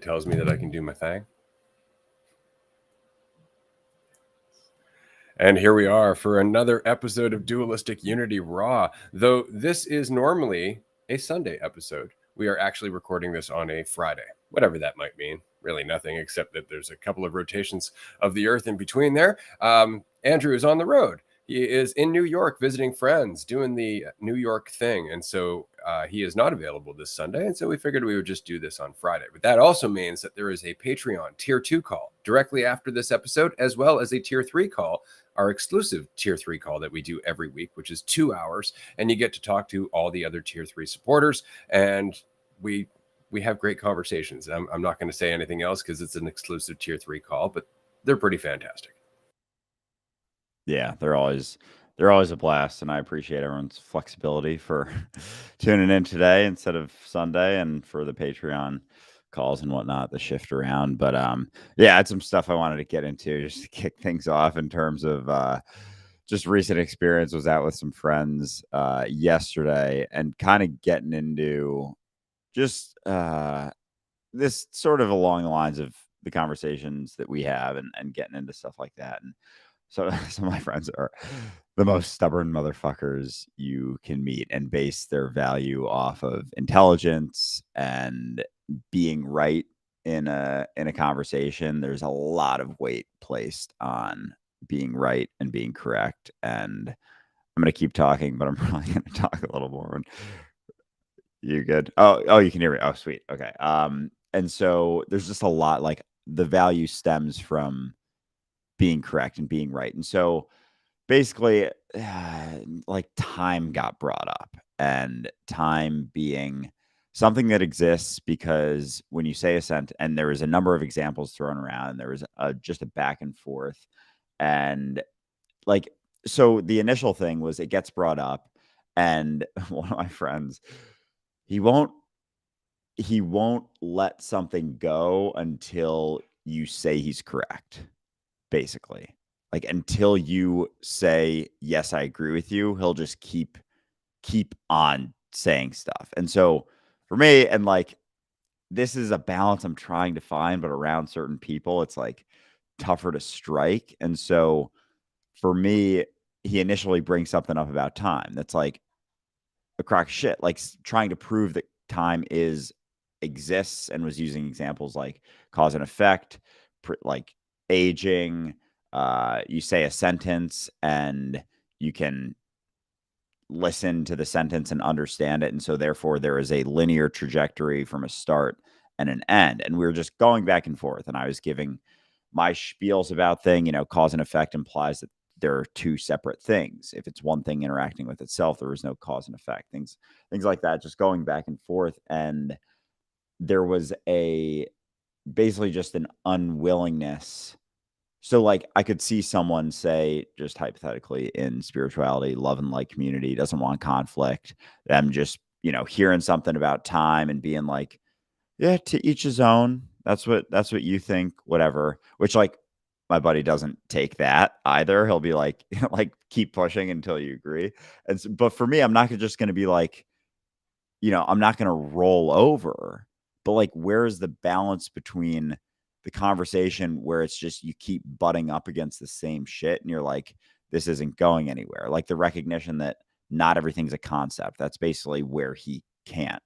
Tells me that I can do my thing. And here we are for another episode of Dualistic Unity Raw. Though this is normally a Sunday episode, we are actually recording this on a Friday, whatever that might mean. Really nothing except that there's a couple of rotations of the Earth in between there. Andrew is on the road. He is in New York visiting friends, doing the New York thing. And so he is not available this Sunday. And so we figured we would just do this on Friday. But that also means that there is a Patreon Tier 2 call directly after this episode, as well as a Tier 3 call, our exclusive Tier 3 call that we do every week, which is 2 hours. And you get to talk to all the other Tier 3 supporters. And we have great conversations. I'm not going to say anything else because it's an exclusive Tier 3 call, but they're pretty fantastic. Yeah, they're always a blast, and I appreciate everyone's flexibility for tuning in today instead of Sunday, and for the Patreon calls and whatnot, the shift around. But yeah, I had some stuff I wanted to get into just to kick things off in terms of just recent experience. Was out with some friends yesterday, and kind of getting into just this sort of along the lines of the conversations that we have, and getting into stuff like that. And so some of my friends are the most stubborn motherfuckers you can meet, and base their value off of intelligence and being right in a conversation. There's a lot of weight placed on being right and being correct. And I'm going to keep talking, but I'm probably going to talk a little more. You good? Oh, you can hear me. Oh, sweet. Okay. And so there's just a lot, like, the value stems from being correct and being right. And so basically, like, time got brought up, and time being something that exists because when you say assent, and there was a number of examples thrown around, and there was just a back and forth. And, like, so the initial thing was it gets brought up, and one of my friends, he won't let something go until you say he's correct, basically. Like, until you say, yes, I agree with you, he'll just keep on saying stuff. And so for me, and like, this is a balance I'm trying to find, but around certain people, it's like tougher to strike. And so for me, he initially brings something up about time that's like a crock of shit, like trying to prove that time exists, and was using examples like cause and effect, like aging. You say a sentence and you can listen to the sentence and understand it, and so therefore there is a linear trajectory from a start and an end. And we were just going back and forth, and I was giving my spiels about cause and effect implies that there are two separate things. If it's one thing interacting with itself, there is no cause and effect. Things like that, just going back and forth. And there was basically just an unwillingness. So, like, I could see someone say, just hypothetically, in spirituality, love and light community, doesn't want conflict. Them just, hearing something about time and being like, yeah, to each his own. That's what you think, whatever. Which, like, my buddy doesn't take that either. He'll be like, like, keep pushing until you agree. But for me, I'm not just going to be like, I'm not going to roll over. But, like, where is the balance between the conversation where it's just you keep butting up against the same shit, and you're like, this isn't going anywhere? Like, the recognition that not everything's a concept. That's basically where he can't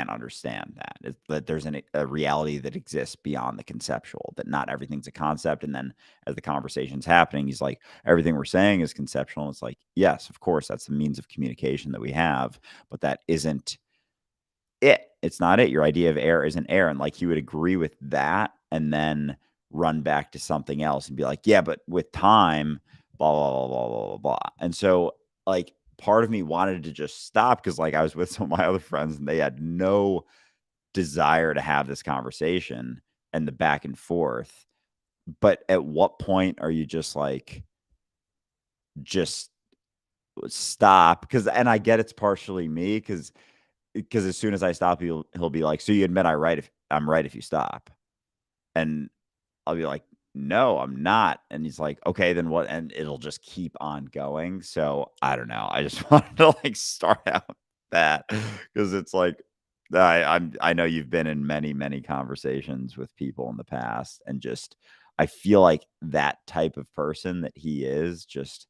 understand that there's a reality that exists beyond the conceptual, that not everything's a concept. And then as the conversation's happening, he's like, everything we're saying is conceptual. And it's like, yes, of course, that's the means of communication that we have, but that isn't it. It's not it. Your idea of air isn't air. And, like, he would agree with that and then run back to something else and be like, yeah, but with time, blah, blah, blah, blah, blah, blah, blah. And so, like, part of me wanted to just stop, because, like, I was with some of my other friends and they had no desire to have this conversation and the back and forth. But at what point are you just like, just stop? And I get it's partially me, because as soon as I stop, he'll be like, so you admit I'm right if you stop? And I'll be like, no, I'm not. And he's like, okay, then what? And it'll just keep on going. So I don't know. I just wanted to, like, start out that, because it's like, I know you've been in many conversations with people in the past, and just I feel like that type of person that he is, just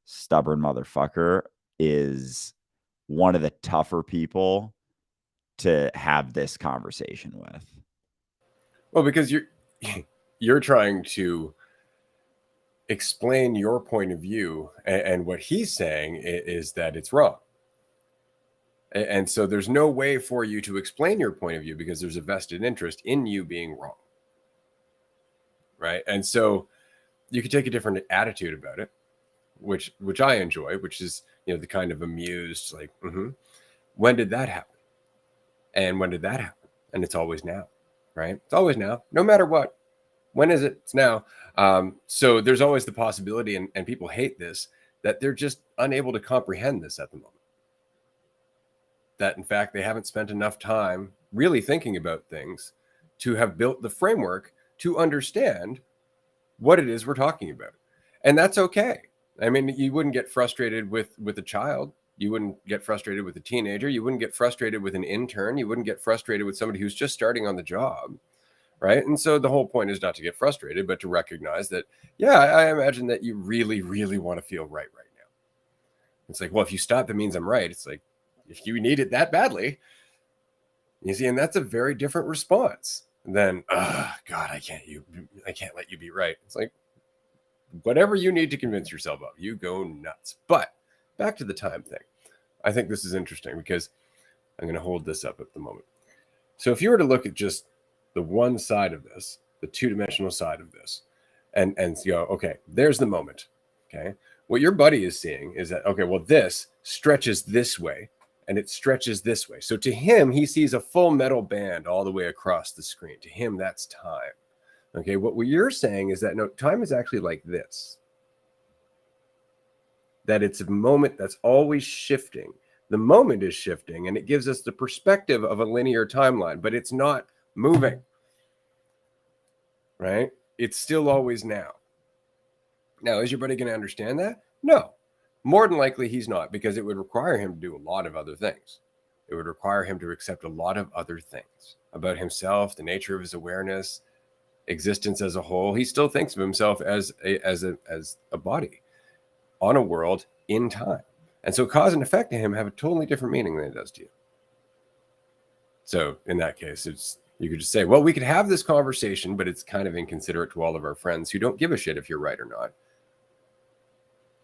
stubborn motherfucker, is one of the tougher people to have this conversation with. Well, because you're trying to explain your point of view, and what he's saying is that it's wrong. And so there's no way for you to explain your point of view because there's a vested interest in you being wrong. Right? And so you could take a different attitude about it, which I enjoy, which is, the kind of amused, like, when did that happen? And when did that happen? And it's always now, right? It's always now, no matter what. When is it? It's now. So there's always the possibility, and people hate this, that they're just unable to comprehend this at the moment. That, in fact, they haven't spent enough time really thinking about things to have built the framework to understand what it is we're talking about. And that's okay. I mean, you wouldn't get frustrated with a child. You wouldn't get frustrated with a teenager. You wouldn't get frustrated with an intern. You wouldn't get frustrated with somebody who's just starting on the job. Right. And so the whole point is not to get frustrated, but to recognize that, yeah, I imagine that you really, really want to feel right now. It's like, well, if you stop, that means I'm right. It's like, if you need it that badly, you see, and that's a very different response than, God, I can't let you be right. It's like, whatever you need to convince yourself of, you go nuts. But back to the time thing. I think this is interesting because I'm going to hold this up at the moment. So if you were to look at just the one side of this, the two-dimensional side of this, and go, okay, there's the moment. Okay. What your buddy is seeing is that, okay, well, this stretches this way and it stretches this way. So to him, he sees a full metal band all the way across the screen. To him, that's time. Okay, what you're saying is that no, time is actually like this. That it's a moment that's always shifting. The moment is shifting, and it gives us the perspective of a linear timeline, but it's not moving. Right? It's still always now. Now, is your buddy going to understand that? No. More than likely, he's not, because it would require him to do a lot of other things. It would require him to accept a lot of other things about himself, the nature of his awareness, existence as a whole. He still thinks of himself as a body on a world in time. And so cause and effect to him have a totally different meaning than it does to you. So in that case, you could just say, well, we could have this conversation, but it's kind of inconsiderate to all of our friends who don't give a shit if you're right or not.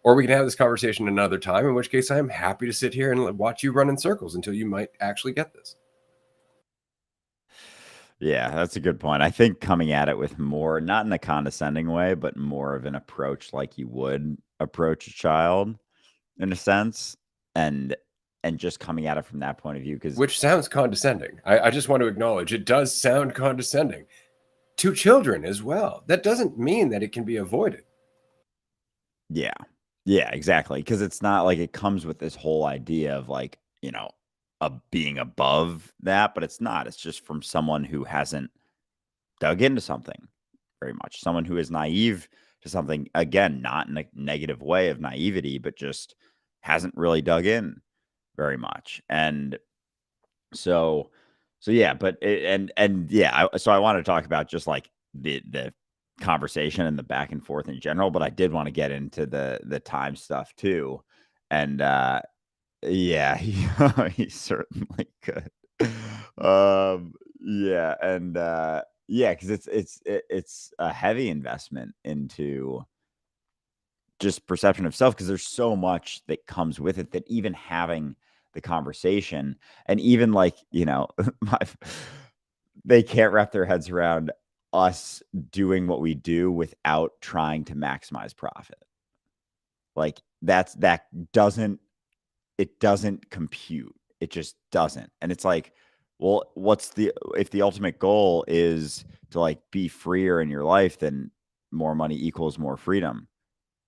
Or we can have this conversation another time, in which case I'm happy to sit here and watch you run in circles until you might actually get this. Yeah, that's a good point. I think coming at it with more, not in a condescending way, but more of an approach like you would approach a child in a sense, and just coming at it from that point of view, because Which sounds condescending. I just want to acknowledge it does sound condescending to children as well. That doesn't mean that it can be avoided. yeah. Yeah, exactly. Because it's not like it comes with this whole idea of like, of being above that, but it's not. It's just from someone who hasn't dug into something very much. Someone who is naive to something, again, not in a negative way of naivety, but just hasn't really dug in very much. And so yeah, but yeah, so I want to talk about just like the conversation and the back and forth in general, but I did want to get into the time stuff too. And yeah, he certainly could. Yeah, and yeah, because it's a heavy investment into just perception of self, because there's so much that comes with it, that even having the conversation, and even like, my, they can't wrap their heads around us doing what we do without trying to maximize profit. Like that doesn't, it doesn't compute. It just doesn't. And it's like, well, if the ultimate goal is to like be freer in your life, then more money equals more freedom.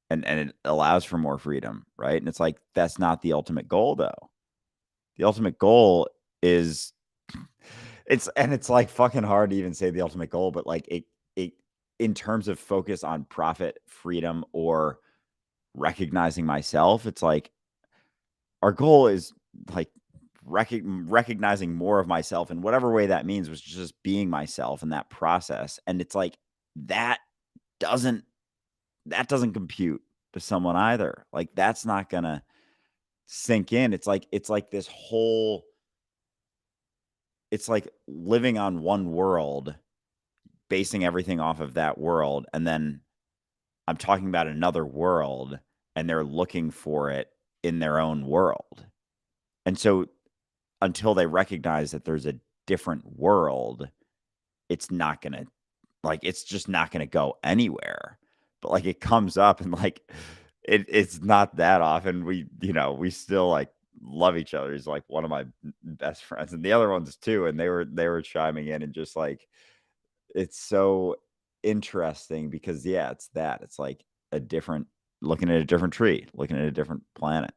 And it allows for more freedom, right? And it's like, that's not the ultimate goal though. The ultimate goal is it's like fucking hard to even say the ultimate goal, but like it in terms of focus on profit, freedom, or recognizing myself, it's like our goal is like recognizing more of myself in whatever way that means, was just being myself in that process. And it's like that doesn't compute to someone either. Like that's not gonna sink in. It's like this whole, it's like living on one world, basing everything off of that world, and then I'm talking about another world and they're looking for it in their own world. And so until they recognize that there's a different world, it's not going to, like, it's just not going to go anywhere. But like it comes up and like it's not that often. We still like love each other. He's like one of my best friends, and the other ones too. And they were chiming in, and just like, it's so interesting because it's like a different, looking at a different tree, looking at a different planet.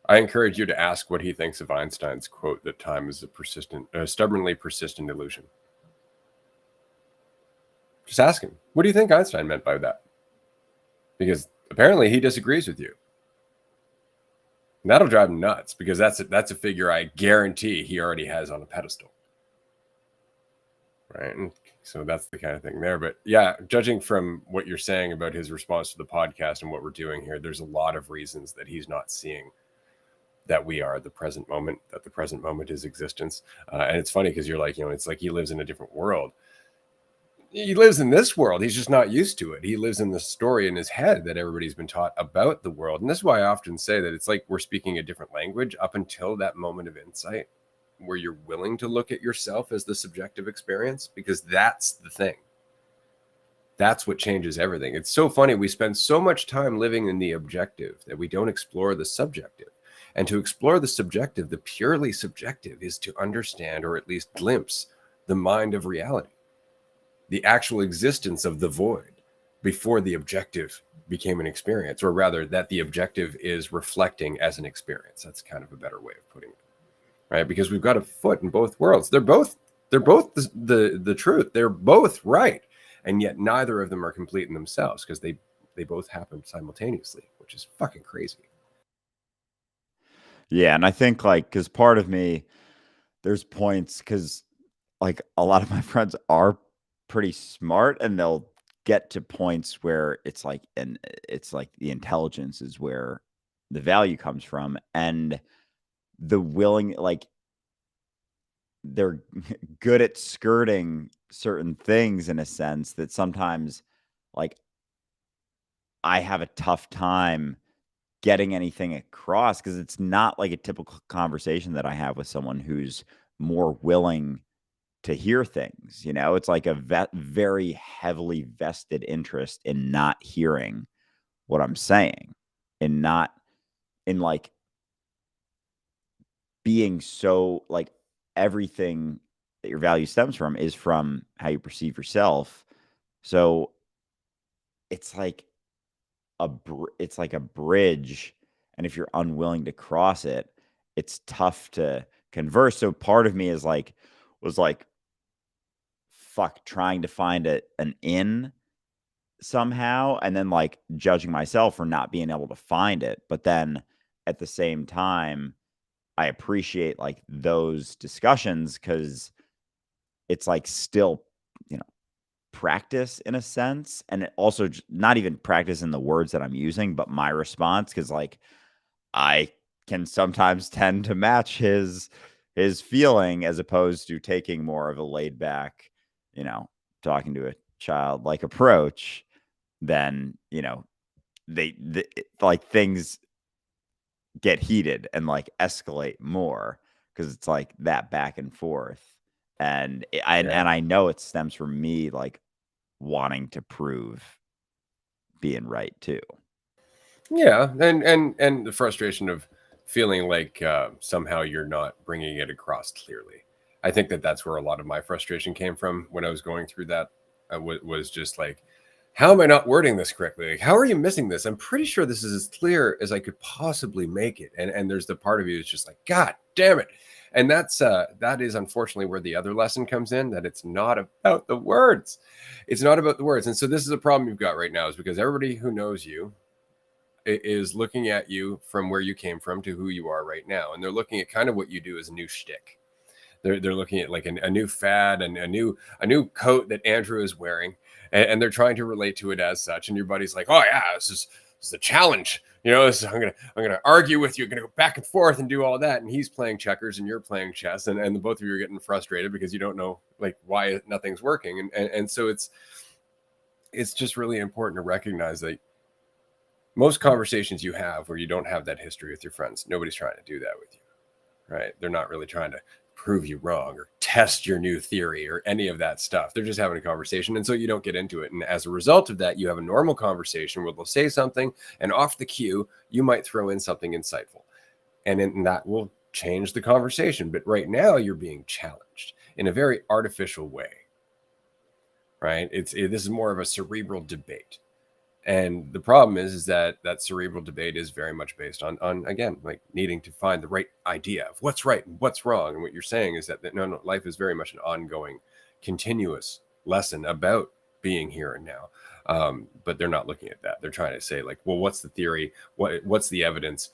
I encourage you to ask what he thinks of Einstein's quote that time is a stubbornly persistent illusion. Just ask him, what do you think Einstein meant by that? Because apparently he disagrees with you. And that'll drive him nuts, because that's a figure I guarantee he already has on a pedestal. Right? And so that's the kind of thing there. But yeah, judging from what you're saying about his response to the podcast and what we're doing here, there's a lot of reasons that he's not seeing that we are the present moment, that the present moment is existence. And it's funny because you're like, it's like he lives in a different world. He lives in this world. He's just not used to it. He lives in the story in his head that everybody's been taught about the world. And this is why I often say that it's like we're speaking a different language up until that moment of insight where you're willing to look at yourself as the subjective experience, because that's the thing. That's what changes everything. It's so funny. We spend so much time living in the objective that we don't explore the subjective. And to explore the subjective, the purely subjective, is to understand, or at least glimpse, the mind of reality, the actual existence of the void before the objective became an experience, or rather that the objective is reflecting as an experience. That's kind of a better way of putting it, right? Because we've got a foot in both worlds. They're both the truth. They're both right. And yet neither of them are complete in themselves, because they both happen simultaneously, which is fucking crazy. Yeah. And I think like, because part of me, there's points, because like a lot of my friends are pretty smart, and they'll get to points where it's like, and it's like the intelligence is where the value comes from, and the willing, like they're good at skirting certain things in a sense that sometimes like I have a tough time getting anything across, because it's not like a typical conversation that I have with someone who's more willing to hear things. It's like a very heavily vested interest in not hearing what I'm saying, and not in like being so like everything that your value stems from is from how you perceive yourself. So it's like it's like a bridge, and if you're unwilling to cross it, it's tough to converse. So part of me was like fuck, trying to find an in somehow, and then like judging myself for not being able to find it. But then at the same time, I appreciate like those discussions, because it's like still, practice in a sense. And it also not even practice in the words that I'm using, but my response, because like I can sometimes tend to match his feeling, as opposed to taking more of a laid back, talking to a child like approach. Then they like things get heated and like escalate more, because it's like that back and forth. And I know it stems from me like wanting to prove being right too. Yeah, and the frustration of feeling like somehow you're not bringing it across clearly. I think that's where a lot of my frustration came from when I was going through that. Was just like, how am I not wording this correctly? Like, how are you missing this? I'm pretty sure this is as clear as I could possibly make it. And there's the part of you that's just like, God damn it. And that is unfortunately where the other lesson comes in, that it's not about the words. It's not about the words. And so this is a problem you've got right now, is because everybody who knows you is looking at you from where you came from to who you are right now, and they're looking at kind of what you do as a new shtick. They're looking at like a new fad and a new coat that Andrew is wearing, and they're trying to relate to it as such. And your buddy's like, "Oh yeah, this is a challenge. You know, I'm gonna argue with you. I'm gonna go back and forth and do all that." And he's playing checkers and you're playing chess, and the both of you are getting frustrated because you don't know like why nothing's working. And so it's just really important to recognize that most conversations you have where you don't have that history with your friends, nobody's trying to do that with you, right? They're not really trying to prove you wrong or test your new theory or any of that stuff. They're just having a conversation. And so you don't get into it. And as a result of that, you have a normal conversation where they'll say something, and off the cue, you might throw in something insightful. And then that will change the conversation. But right now, you're being challenged in a very artificial way, right? This is more of a cerebral debate. And the problem is that that cerebral debate is very much based on again, like needing to find the right idea of what's right and what's wrong. And what you're saying is that no, life is very much an ongoing, continuous lesson about being here and now. But they're not looking at that. They're trying to say like, well, what's the theory? What's the evidence?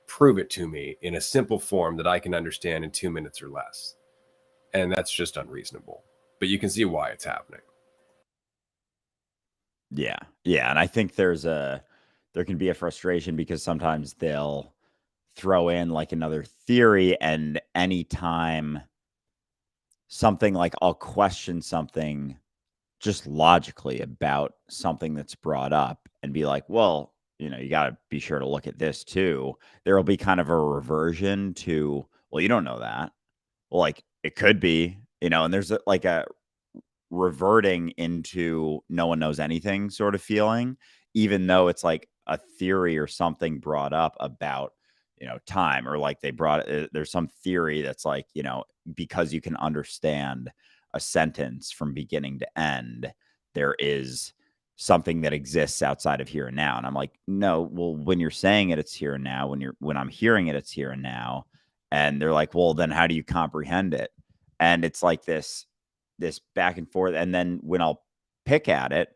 Prove it to me in a simple form that I can understand in 2 minutes or less. And that's just unreasonable. But you can see why it's happening. Yeah. Yeah, and I think there can be a frustration because sometimes they'll throw in, like, another theory, and anytime something like I'll question something just logically about something that's brought up and be like, "Well, you gotta be sure to look at this too." There'll be kind of a reversion to, "Well, you don't know that." Well, like, it could be, and there's a reverting into no one knows anything sort of feeling, even though it's like a theory or something brought up about, time, or like there's some theory that's like, because you can understand a sentence from beginning to end, there is something that exists outside of here and now. And I'm like, no, well, when you're saying it, it's here and now. When I'm hearing it, it's here and now. And they're like, well, then how do you comprehend it? And it's like this back and forth. And then when I'll pick at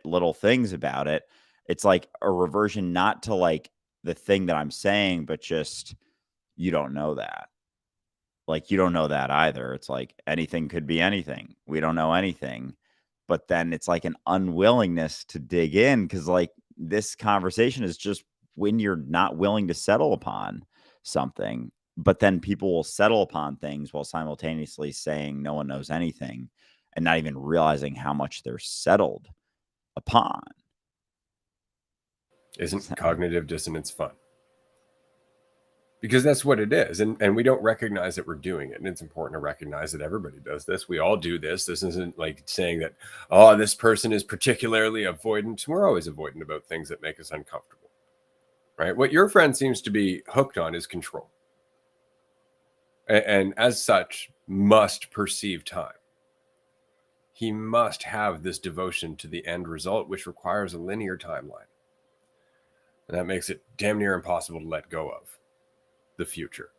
little things about it, it's like a reversion, not to like the thing that I'm saying, but just, you don't know that. Like, you don't know that either. It's like anything could be anything. We don't know anything. But then it's like an unwillingness to dig in, because like this conversation is just when you're not willing to settle upon something. But then people will settle upon things while simultaneously saying no one knows anything and not even realizing how much they're settled upon. Isn't cognitive dissonance fun? Because that's what it is, and we don't recognize that we're doing it. And it's important to recognize that everybody does this. We all do this. This isn't like saying that, oh, this person is particularly avoidant. We're always avoidant about things that make us uncomfortable, right? What your friend seems to be hooked on is control, and as such must perceive time. He must have this devotion to the end result, which requires a linear timeline, and that makes it damn near impossible to let go of the future,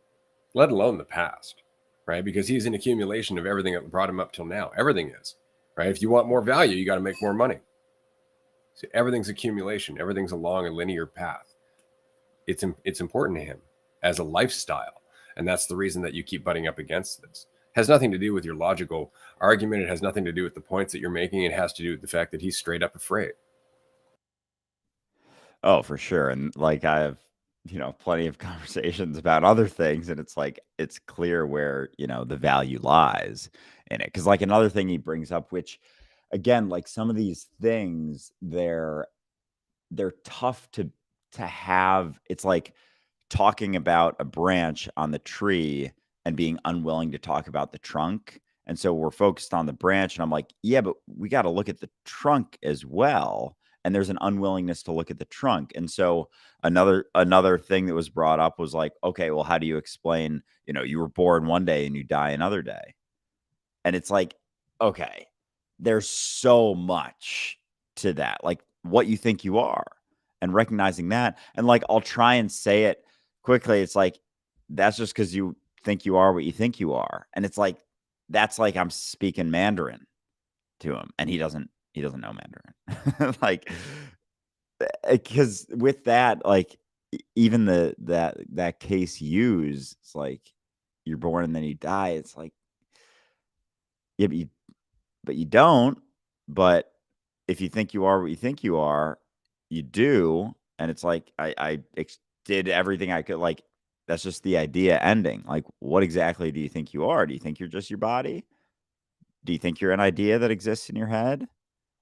let alone the past, right? Because he's an accumulation of everything that brought him up till now. Everything is, right? If you want more value, you got to make more money. So everything's accumulation. Everything's along a linear path. It's important to him as a lifestyle, and that's the reason that you keep butting up against this. It has nothing to do with your logical argument. It has nothing to do with the points that you're making. It has to do with the fact that he's straight up afraid. Oh, for sure. And like I have, plenty of conversations about other things, and it's like it's clear where, the value lies in it. Cause like another thing he brings up, which again, like some of these things, they're tough to have. It's like talking about a branch on the tree and being unwilling to talk about the trunk. And so we're focused on the branch, and I'm like, yeah, but we got to look at the trunk as well. And there's an unwillingness to look at the trunk. And so another thing that was brought up was like, okay, well, how do you explain, you were born one day and you die another day? And it's like, okay, there's so much to that, like what you think you are, and recognizing that. And like, I'll try and say it quickly. It's like, that's just because you think you are what you think you are. And it's like, that's like I'm speaking Mandarin to him, and he doesn't know Mandarin. Like, because with that, like even that case used, it's like you're born and then you die. It's like, yeah, but you don't. But if you think you are what you think you are, you do. And it's like did everything I could. Like that's just the idea ending. Like, what exactly do you think you are? Do you think you're just your body? Do you think you're an idea that exists in your head?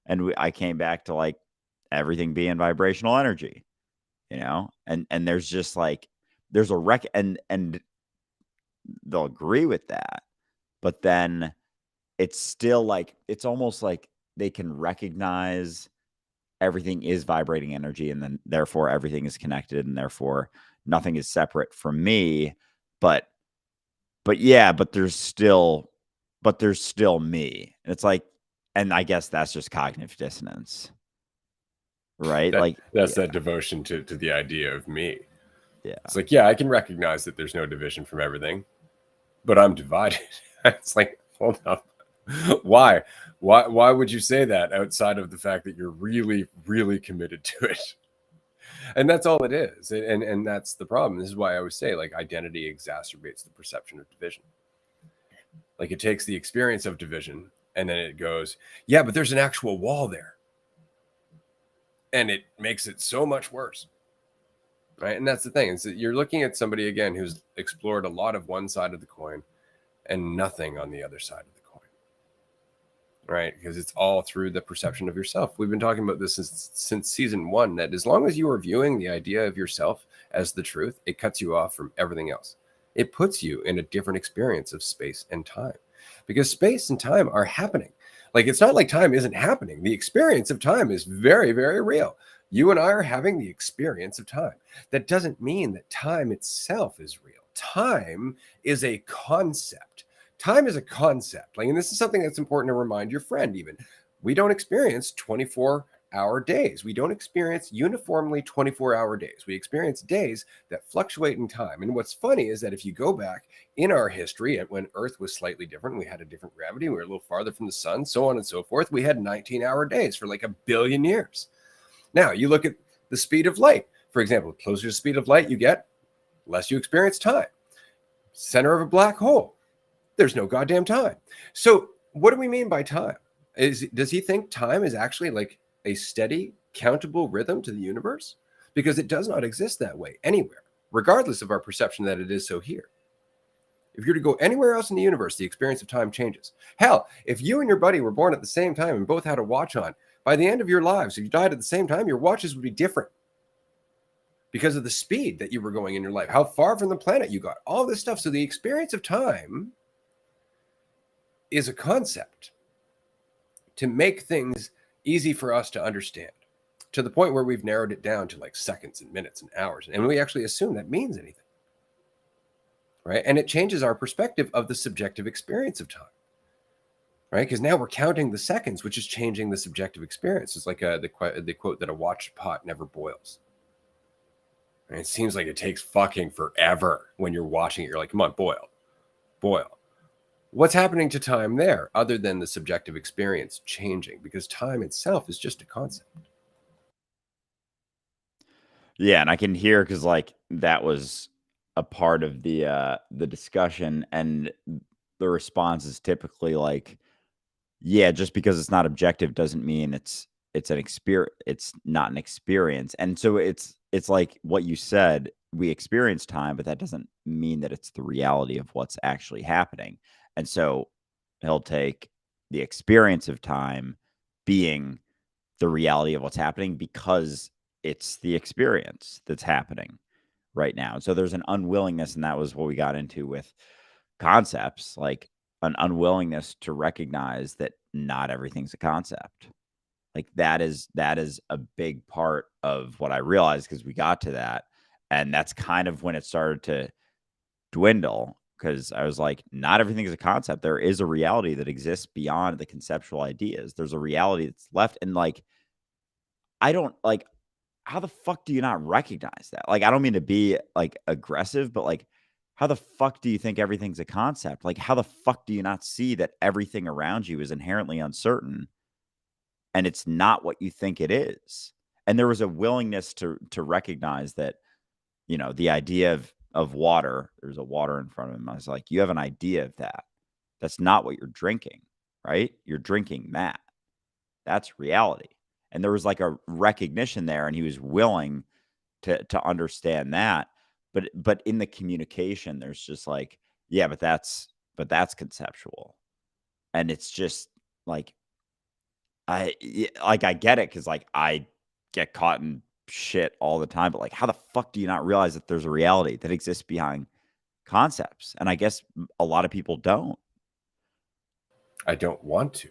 And I came back to like everything being vibrational energy, and there's just like there's a and they'll agree with that, but then it's still like it's almost like they can recognize everything is vibrating energy, and then therefore everything is connected, and therefore nothing is separate from me. But yeah, but there's still me. And it's like, and I guess that's just cognitive dissonance, right? Like, That's yeah, that devotion to the idea of me. yeah. It's like, yeah, I can recognize that there's no division from everything, but I'm divided. It's like, hold up. Why? Why would you say that outside of the fact that you're really, really committed to it? And that's all it is. And that's the problem. This is why I always say, like, identity exacerbates the perception of division. Like, it takes the experience of division and then it goes, yeah, but there's an actual wall there. And it makes it so much worse. Right. And that's the thing, is that you're looking at somebody again who's explored a lot of one side of the coin and nothing on the other side of the coin. Right. Because it's all through the perception of yourself. We've been talking about this since season 1, that as long as you are viewing the idea of yourself as the truth, it cuts you off from everything else. It puts you in a different experience of space and time, because space and time are happening. Like, it's not like time isn't happening. The experience of time is very, very real. You and I are having the experience of time. That doesn't mean that time itself is real. Time is a concept. Time is a concept. Like, and this is something that's important to remind your friend even. We don't experience 24-hour days. We don't experience uniformly 24-hour days. We experience days that fluctuate in time. And what's funny is that if you go back in our history, when Earth was slightly different, we had a different gravity, we were a little farther from the sun, so on and so forth, we had 19-hour days for like 1 billion years. Now, you look at the speed of light. For example, the closer to the speed of light you get, less you experience time. Center of a black hole, there's no goddamn time. So what do we mean by time? Does he think time is actually like a steady, countable rhythm to the universe? Because it does not exist that way anywhere, regardless of our perception that it is so here. If you're to go anywhere else in the universe, the experience of time changes. Hell, if you and your buddy were born at the same time and both had a watch on, by the end of your lives, if you died at the same time, your watches would be different because of the speed that you were going in your life, how far from the planet you got, all this stuff. So the experience of time is a concept to make things easy for us to understand, to the point where we've narrowed it down to like seconds and minutes and hours. And we actually assume that means anything. Right. And it changes our perspective of the subjective experience of time. Right. Because now we're counting the seconds, which is changing the subjective experience. It's like the quote that a watched pot never boils. And it seems like it takes fucking forever when you're watching it. You're like, come on, boil. What's happening to time there other than the subjective experience changing? Because time itself is just a concept. Yeah, and I can hear because like that was a part of the discussion, and the response is typically like, yeah, just because it's not objective doesn't mean it's an experience. It's not an experience. And so it's like what you said, we experience time, but that doesn't mean that it's the reality of what's actually happening. And so he'll take the experience of time being the reality of what's happening because it's the experience that's happening right now. So there's an unwillingness, and that was what we got into with concepts, like an unwillingness to recognize that not everything's a concept. Like that is a big part of what I realized, because we got to that, and that's kind of when it started to dwindle, because I was like, not everything is a concept. There is a reality that exists beyond the conceptual ideas. There's a reality that's left, and like I don't like, how the fuck do you not recognize that? Like, I don't mean to be like aggressive, but like, how the fuck do you think everything's a concept? Like, how the fuck do you not see that everything around you is inherently uncertain and it's not what you think it is? And there was a willingness to recognize that, the idea of water, there's a water in front of him. I was like, you have an idea of that. That's not what you're drinking, right? You're drinking that. That's reality. And there was like a recognition there, and he was willing to understand that. But in the communication, there's just like, yeah, but that's conceptual. And it's just like I get it, because like I get caught in shit all the time, but like how the fuck do you not realize that there's a reality that exists behind concepts? And I guess a lot of people don't. I don't want to.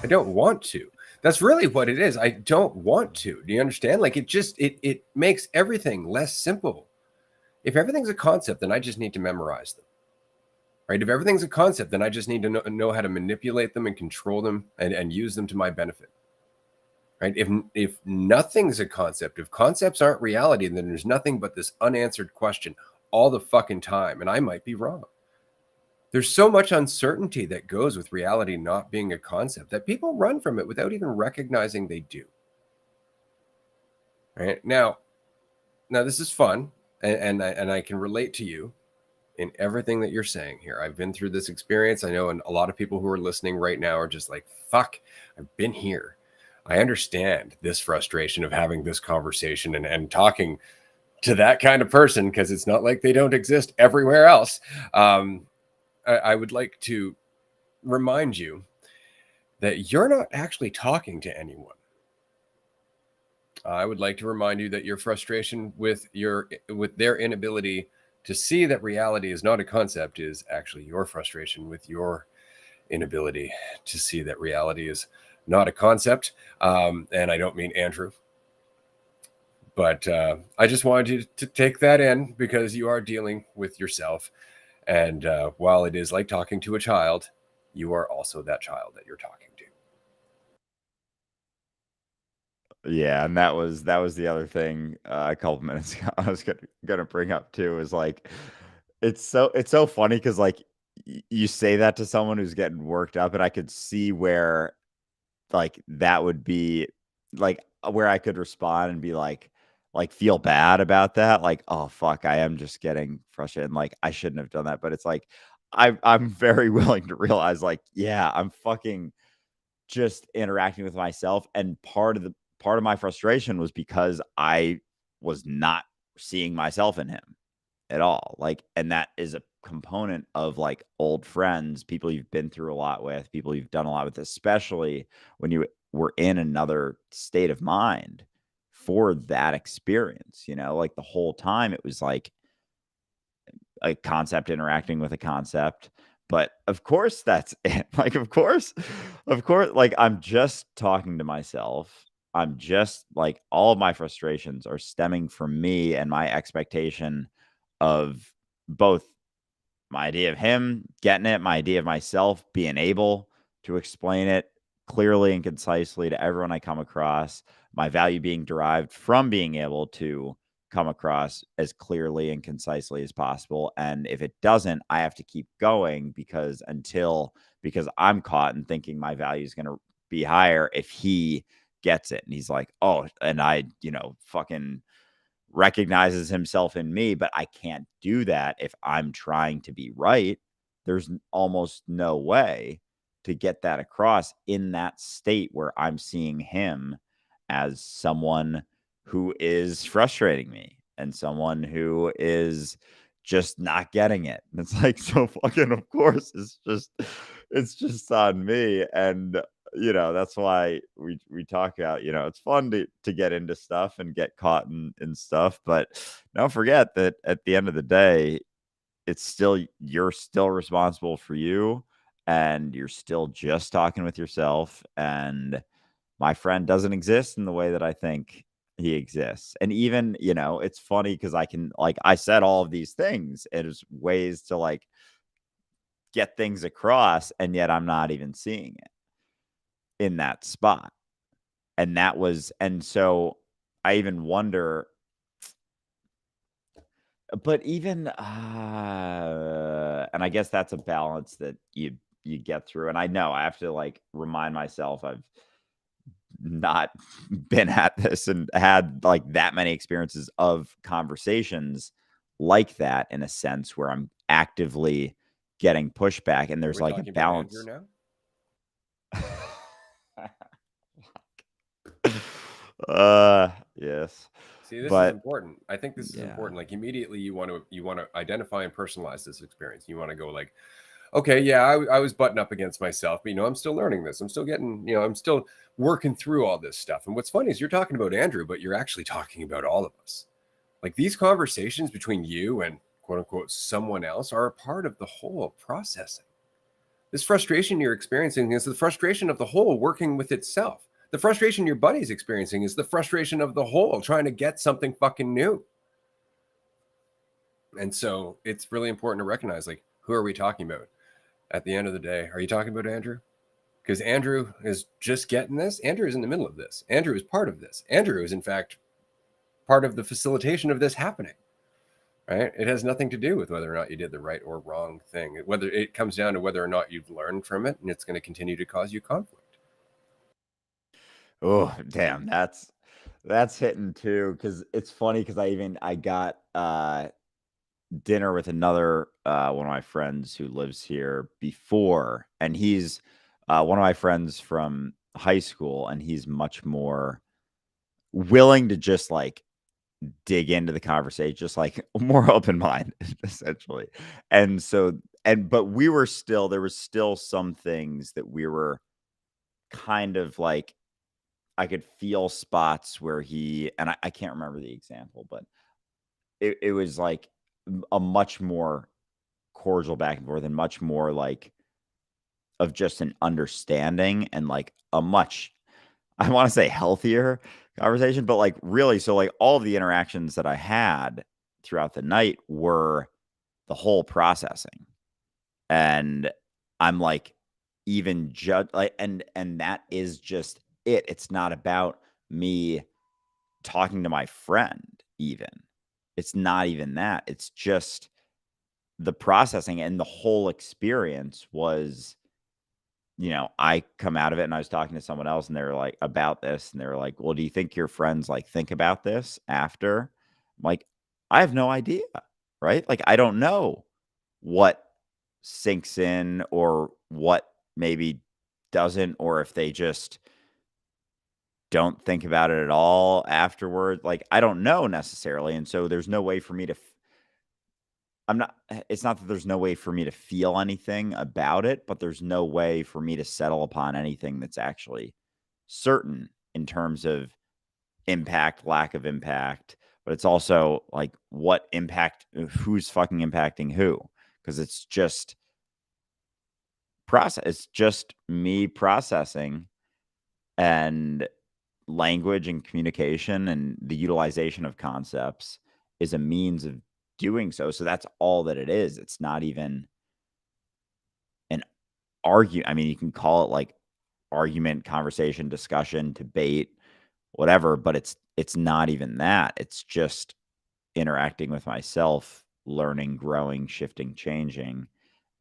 I don't want to. That's really what it is. I don't want to. Do you understand? Like it makes everything less simple. If everything's a concept, then I just need to memorize them. Right? If everything's a concept, then I just need to know how to manipulate them and control them and use them to my benefit. Right? If nothing's a concept, if concepts aren't reality, then there's nothing but this unanswered question all the fucking time, and I might be wrong. There's so much uncertainty that goes with reality not being a concept that people run from it without even recognizing they do. Right? Now this is fun, and I can relate to you in everything that you're saying here. I've been through this experience. I know, and a lot of people who are listening right now are just like, fuck, I've been here. I understand this frustration of having this conversation and talking to that kind of person, because it's not like they don't exist everywhere else. I would like to remind you that you're not actually talking to anyone. I would like to remind you that your frustration with their inability to see that reality is not a concept is actually your frustration with your inability to see that reality is not a concept. And I don't mean Andrew, but I just wanted you to take that in, because you are dealing with yourself. And while it is like talking to a child, you are also that child that you're talking to. Yeah, and that was the other thing, a couple minutes ago I was gonna bring up too, is like, it's so funny, because like you say that to someone who's getting worked up, and I could see where like that would be like where I could respond and be like feel bad about that, like, oh fuck, I am just getting frustrated, and like I shouldn't have done that. But it's like I'm very willing to realize, like, yeah, I'm fucking just interacting with myself. And part of my frustration was because I was not seeing myself in him at all. Like, and that is a component of like old friends, people you've been through a lot with, people you've done a lot with, especially when you were in another state of mind for that experience, like the whole time it was like a concept interacting with a concept. But of course that's it. Like, of course, like I'm just talking to myself. I'm just like, all of my frustrations are stemming from me and my expectation of both my idea of him getting it, my idea of myself being able to explain it clearly and concisely to everyone I come across, my value being derived from being able to come across as clearly and concisely as possible. And if it doesn't, I have to keep going, because I'm caught in thinking my value is going to be higher if he gets it. And he's like, oh, and I, fucking recognizes himself in me, but I can't do that if I'm trying to be right. There's almost no way to get that across in that state where I'm seeing him as someone who is frustrating me and someone who is just not getting it. And it's like, so fucking, of course, it's just on me. And that's why we talk about, it's fun to get into stuff and get caught in stuff, but don't forget that at the end of the day, you're still responsible for you, and you're still just talking with yourself. And my friend doesn't exist in the way that I think he exists. And even, it's funny, because I said all of these things as ways to like get things across, and yet I'm not even seeing it in that spot. And so I even wonder, but even and I guess that's a balance that you get through. And I know I have to like remind myself, not been at this and had like that many experiences of conversations like that, in a sense where I'm actively getting pushback and Are there's we like a talking about Andrew balance. now? Yes. See, this is But important. I think this is yeah. important. Like immediately you want to identify and personalize this experience. You want to go like, okay, yeah, I was butting up against myself, but I'm still learning this. I'm still getting, I'm still working through all this stuff. And what's funny is you're talking about Andrew, but you're actually talking about all of us. Like these conversations between you and quote unquote someone else are a part of the whole processing. This frustration you're experiencing is the frustration of the whole working with itself. The frustration your buddy's experiencing is the frustration of the whole trying to get something fucking new. And so it's really important to recognize, like, who are we talking about? At the end of the day, are you talking about Andrew? Because Andrew is just getting this. Andrew is in the middle of this. Andrew is part of this. Andrew is, in fact, part of the facilitation of this happening. Right? It has nothing to do with whether or not you did the right or wrong thing. Whether it comes down to whether or not you've learned from it, and it's going to continue to cause you conflict. Oh, damn, that's hitting too. Because it's funny because I got dinner with another one of my friends who lives here before, and he's one of my friends from high school, and he's much more willing to just like dig into the conversation, just like more open minded, essentially. And so, but we were still, there was still some things that we were kind of like, I could feel spots where and I can't remember the example, but it was like a much more cordial back and forth and much more like of just an understanding and like a much, I want to say healthier conversation, but like really, so like all of the interactions that I had throughout the night were the whole processing. And I'm like, even judge like, and that is just it. It's not about me talking to my friend, even. It's not even that. It's just the processing, and the whole experience was, I come out of it and I was talking to someone else and they were like about this and they were like, "Well, do you think your friends like think about this after?" I'm like, I have no idea, right? Like I don't know what sinks in or what maybe doesn't, or if they just don't think about it at all afterward. Like I don't know necessarily, and so there's no way for me to I'm not it's not that there's no way for me to feel anything about it, but there's no way for me to settle upon anything that's actually certain in terms of impact, lack of impact, but it's also like what impact, who's fucking impacting who? Because it's just it's just me processing, and language and communication and the utilization of concepts is a means of doing so. So that's all that it is. It's not even an I mean, you can call it like argument, conversation, discussion, debate, whatever, but it's not even that. It's just interacting with myself, learning, growing, shifting, changing.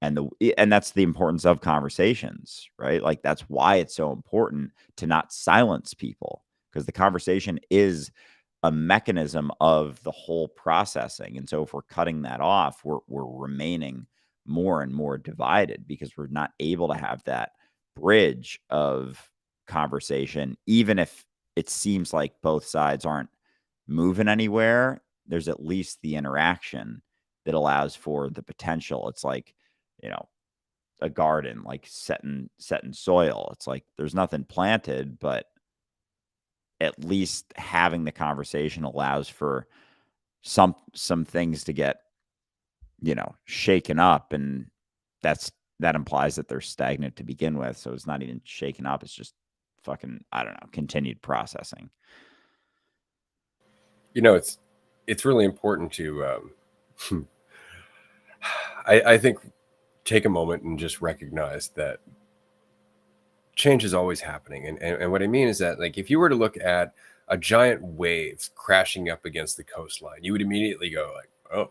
And that's the importance of conversations, right? Like that's why it's so important to not silence people, because the conversation is a mechanism of the whole processing. And so if we're cutting that off, we're remaining more and more divided because we're not able to have that bridge of conversation. Even if it seems like both sides aren't moving anywhere, there's at least the interaction that allows for the potential. It's like, you know, a garden, like set in soil. It's like there's nothing planted, but at least having the conversation allows for some things to get, shaken up, and that implies that they're stagnant to begin with. So it's not even shaken up, it's just fucking, I don't know, continued processing. It's really important to I think take a moment and just recognize that change is always happening. And what I mean is that, like, if you were to look at a giant wave crashing up against the coastline, you would immediately go like, oh,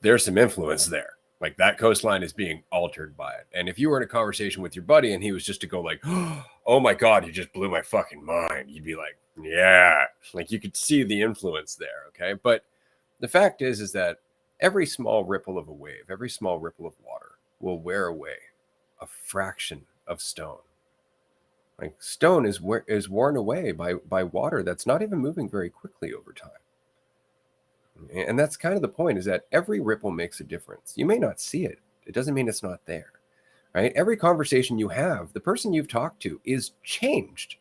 there's some influence there. Like that coastline is being altered by it. And if you were in a conversation with your buddy and he was just to go like, oh, oh my God, you just blew my fucking mind. You'd be like, yeah, like you could see the influence there. Okay. But the fact is that every small ripple of a wave, every small ripple of water will wear away a fraction of stone. Like stone is worn away by water that's not even moving very quickly over time. And that's kind of the point, is that every ripple makes a difference. You may not see it. It doesn't mean it's not there. Right? Every conversation you have, the person you've talked to is changed.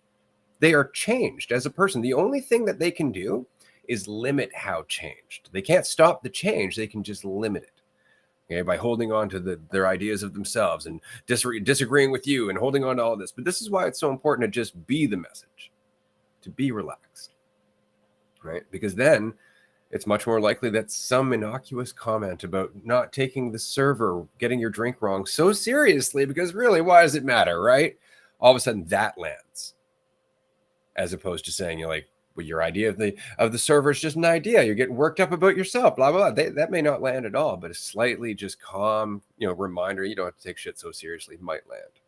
They are changed as a person. The only thing that they can do is limit how changed. They can't stop the change, they can just limit it. Okay, by holding on to their ideas of themselves and disagreeing with you and holding on to all this. But this is why it's so important to just be the message, to be relaxed, right? Because then it's much more likely that some innocuous comment about not taking the server, getting your drink wrong so seriously, because really, why does it matter, right? All of a sudden that lands, as opposed to saying, like, well, your idea of the server is just an idea. You're getting worked up about yourself, blah, blah, blah. That may not land at all, but a slightly just calm, reminder, you don't have to take shit so seriously, might land.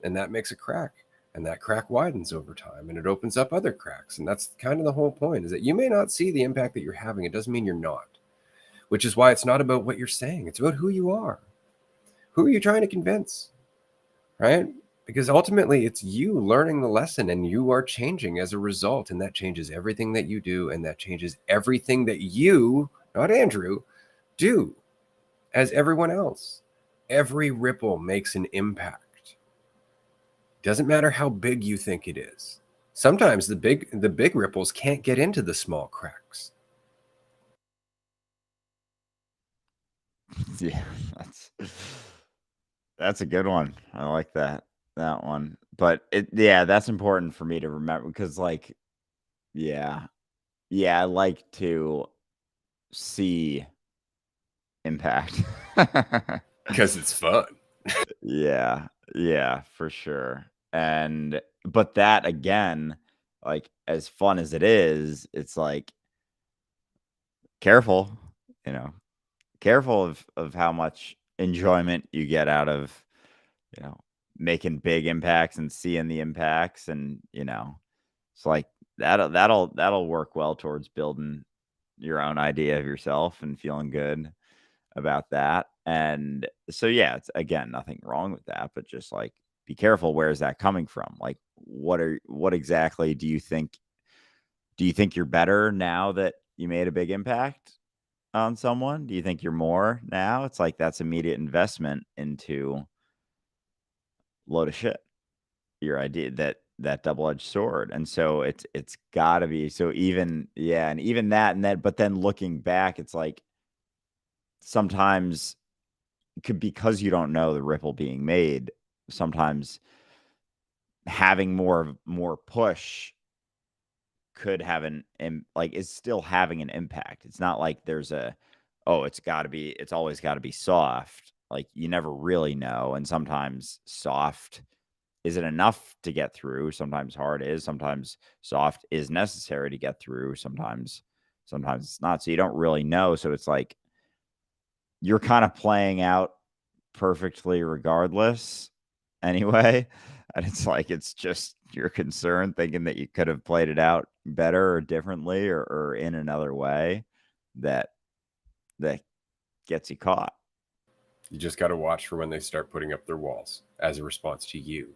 And that makes a crack. And that crack widens over time and it opens up other cracks. And that's kind of the whole point, is that you may not see the impact that you're having. It doesn't mean you're not, which is why it's not about what you're saying. It's about who you are. Who are you trying to convince? Right? Because ultimately it's you learning the lesson and you are changing as a result. And that changes everything that you do. And that changes everything that you, not Andrew, do as everyone else. Every ripple makes an impact. Doesn't matter how big you think it is. Sometimes the big ripples can't get into the small cracks. Yeah, that's a good one. I like that one. But that's important for me to remember, because like, yeah, I like to see impact. Because it's fun. Yeah, for sure. And but that again, like, as fun as it is, it's like, careful, you know, careful of how much enjoyment you get out of, you know, making big impacts and seeing the impacts. And, it's like that'll work well towards building your own idea of yourself and feeling good about that. And so, yeah, it's, again, nothing wrong with that, but just like, be careful, where is that coming from? Like, what exactly do you think? Do you think you're better now that you made a big impact on someone? Do you think you're more now? It's like, that's immediate investment into load of shit. Your idea, that double-edged sword. And so it's got to be, so even, yeah, and even that, and then, but then looking back, it's like, sometimes because you don't know the ripple being made, sometimes having more push could have like, is still having an impact. It's not like there's it's always got to be soft. Like, you never really know. And sometimes soft isn't enough to get through. Sometimes hard is. Sometimes soft is necessary to get through. Sometimes it's not. So you don't really know. So it's like, you're kind of playing out perfectly regardless anyway. And it's like, it's just your concern, thinking that you could have played it out better or differently, or in another way, that gets you caught. You just got to watch for when they start putting up their walls as a response to you.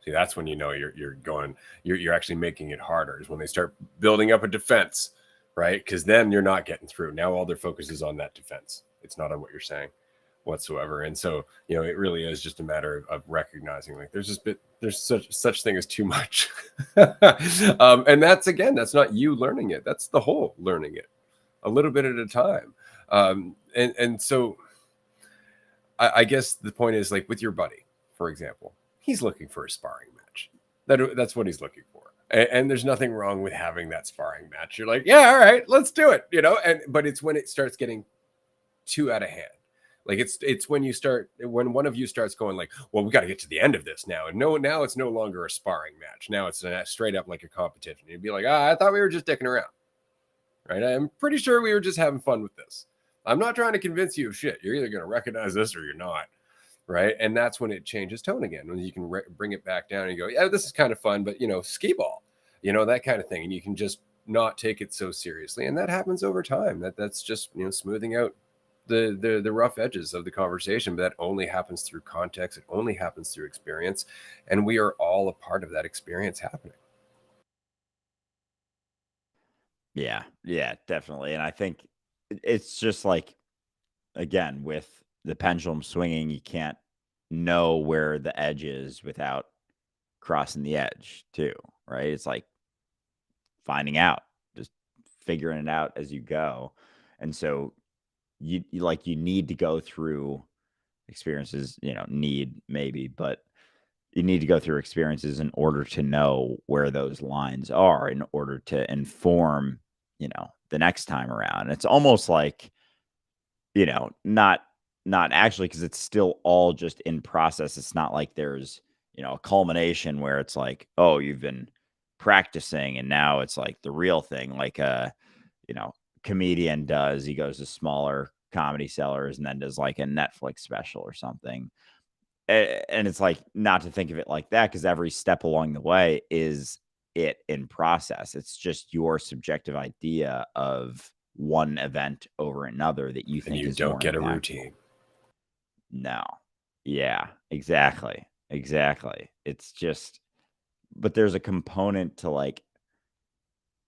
See, that's when you're actually making it harder, is when they start building up a defense, right? Because then you're not getting through. Now all their focus is on that defense. It's not on what you're saying whatsoever. And so, it really is just a matter of recognizing, like, there's such thing as too much. And that's not you learning it. That's the whole learning it a little bit at a time. And so I guess the point is, like, with your buddy, for example, he's looking for a sparring match. That's what he's looking for. And there's nothing wrong with having that sparring match. You're like, yeah, all right, let's do it. But it's when it starts getting too out of hand. Like, it's when one of you starts going like, well, we got to get to the end of this now. And now it's no longer a sparring match. Now it's straight up like a competition. You'd be like, I thought we were just dicking around. Right? I'm pretty sure we were just having fun with this. I'm not trying to convince you of shit. You're either going to recognize this or you're not. right? And that's when it changes tone again, when you can bring it back down and you go, yeah, this is kind of fun, but skee ball, that kind of thing. And you can just not take it so seriously. And that happens over time. That's just, smoothing out the rough edges of the conversation, but that only happens through context. It only happens through experience. And we are all a part of that experience happening. Yeah, yeah, definitely. And I think it's just like, again, with the pendulum swinging, you can't know where the edge is without crossing the edge too, right? It's like finding out, just figuring it out as you go. And so you need to go through experiences, need maybe, but you need to go through experiences in order to know where those lines are, in order to inform, the next time around. It's almost like, not actually, because it's still all just in process. It's not like there's, a culmination where it's like, oh, you've been practicing and now it's like the real thing, like a, you know, comedian does. He goes to smaller comedy sellers and then does like a Netflix special or something. And it's like, not to think of it like that, because every step along the way is it in process. It's just your subjective idea of one event over another that you And think you is don't more get a impactful. routine. No. Yeah, exactly. Exactly. It's just, but there's a component to like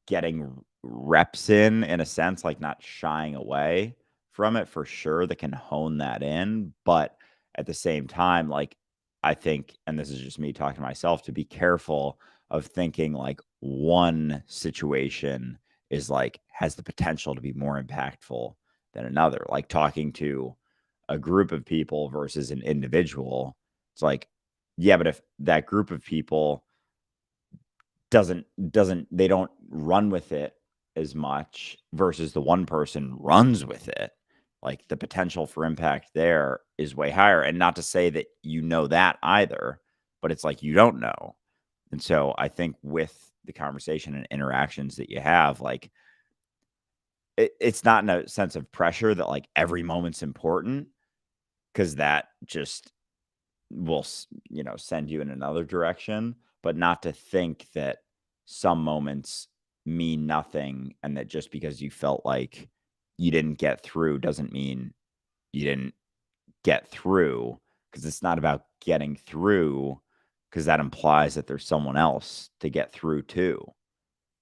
getting reps in a sense, like not shying away from it for sure, that can hone that in. But at the same time, like, I think, and this is just me talking to myself, to be careful of thinking like one situation is like has the potential to be more impactful than another. Like talking to a group of people versus an individual. It's like, yeah, but if that group of people doesn't they don't run with it as much versus the one person runs with it, like the potential for impact there is way higher. And not to say that that either, but it's like you don't know. And so I think with the conversation and interactions that you have, like it's not in a sense of pressure that like every moment's important, because that just will send you in another direction, but not to think that some moments mean nothing, and that just because you felt like you didn't get through doesn't mean you didn't get through, because it's not about getting through, because that implies that there's someone else to get through to.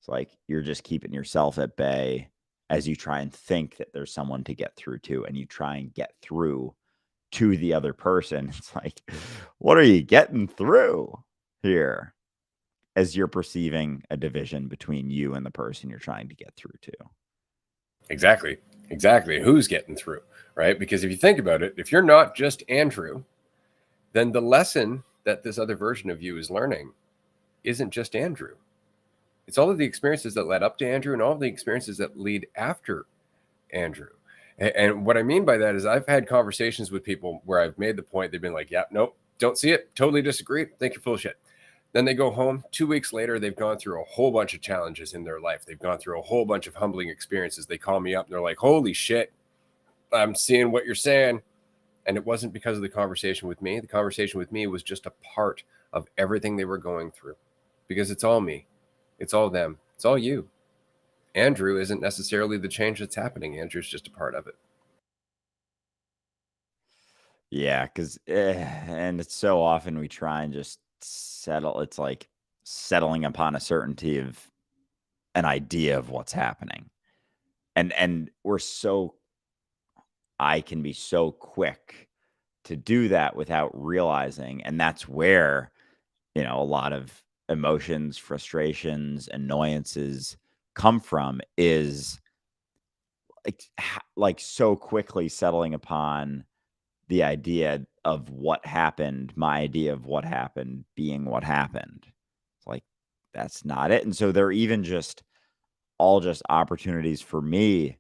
It's like you're just keeping yourself at bay as you try and think that there's someone to get through to, and you try and get through to the other person. It's like, what are you getting through here, as you're perceiving a division between you and the person you're trying to get through to? Exactly. Exactly. Who's getting through, right? Because if you think about it, if you're not just Andrew, then the lesson that this other version of you is learning isn't just Andrew. It's all of the experiences that led up to Andrew and all of the experiences that lead after Andrew. And what I mean by that is I've had conversations with people where I've made the point, they've been like, yeah, nope, don't see it, totally disagree, think you're full of shit. Then they go home. 2 weeks later, they've gone through a whole bunch of challenges in their life. They've gone through a whole bunch of humbling experiences. They call me up and they're like, holy shit, I'm seeing what you're saying. And it wasn't because of the conversation with me. The conversation with me was just a part of everything they were going through, because it's all me. It's all them. It's all you. Andrew isn't necessarily the change that's happening. Andrew's just a part of it. Yeah, because and it's so often we try and just settle. It's like settling upon a certainty of an idea of what's happening, and I can be so quick to do that without realizing. And that's where, a lot of emotions, frustrations, annoyances come from, is like so quickly settling upon the idea of what happened, my idea of what happened being what happened. It's like, that's not it. And so they're even just all just opportunities for me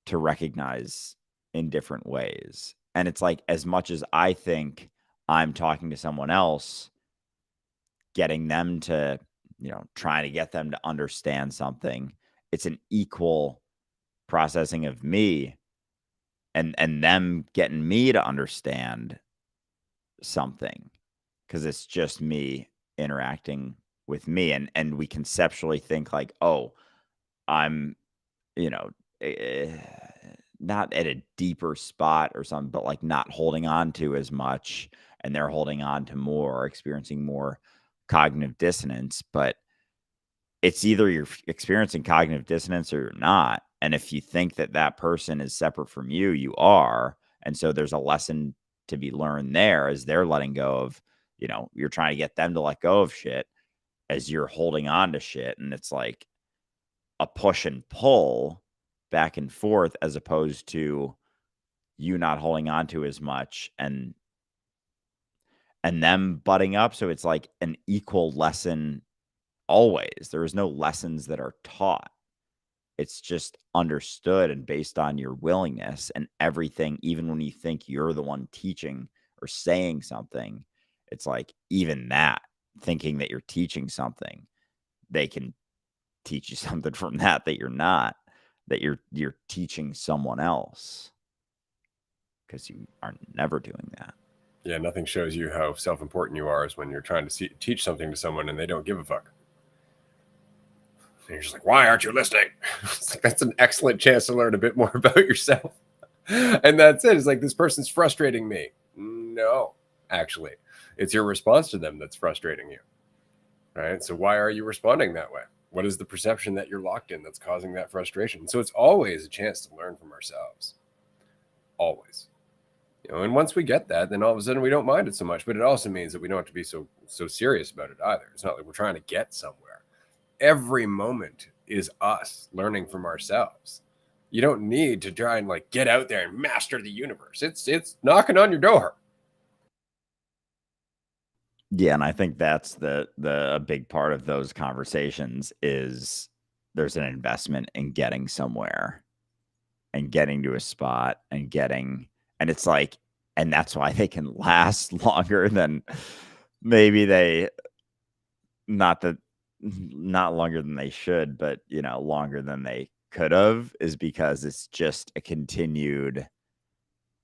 to recognize in different ways. And it's like, as much as I think I'm talking to someone else, getting them to, trying to get them to understand something, it's an equal processing of me, and them getting me to understand. something, because it's just me interacting with me, and we conceptually think like, oh, I'm, you know, eh, not at a deeper spot or something, but like not holding on to as much, and they're holding on to more, experiencing more cognitive dissonance. But it's either you're experiencing cognitive dissonance or you're not. And if you think that that person is separate from you, you are. And so there's a lesson to be learned there as they're letting go of, you're trying to get them to let go of shit as you're holding on to shit. And it's like a push and pull back and forth, as opposed to you not holding on to as much and them butting up. So it's like an equal lesson always. There is no lessons that are taught. It's just understood and based on your willingness, and everything. Even when you think you're the one teaching or saying something, it's like, even that, thinking that you're teaching something, they can teach you something from that you're not, that you're teaching someone else, because you are never doing that. Yeah, nothing shows you how self-important you are is when you're trying to teach something to someone and they don't give a fuck. And you're just like, why aren't you listening? It's like, that's an excellent chance to learn a bit more about yourself. And that's it. It's like, this person's frustrating me. No, actually, it's your response to them that's frustrating you. Right? So why are you responding that way? What is the perception that you're locked in that's causing that frustration? So it's always a chance to learn from ourselves. Always. And once we get that, then all of a sudden we don't mind it so much. But it also means that we don't have to be so serious about it either. It's not like we're trying to get somewhere. Every moment is us learning from ourselves. You don't need to try and like get out there and master the universe. It's knocking on your door. Yeah, and I think that's a big part of those conversations is there's an investment in getting somewhere and getting to a spot and it's like, and that's why they can last longer than maybe not longer than they should, but longer than they could have, is because it's just a continued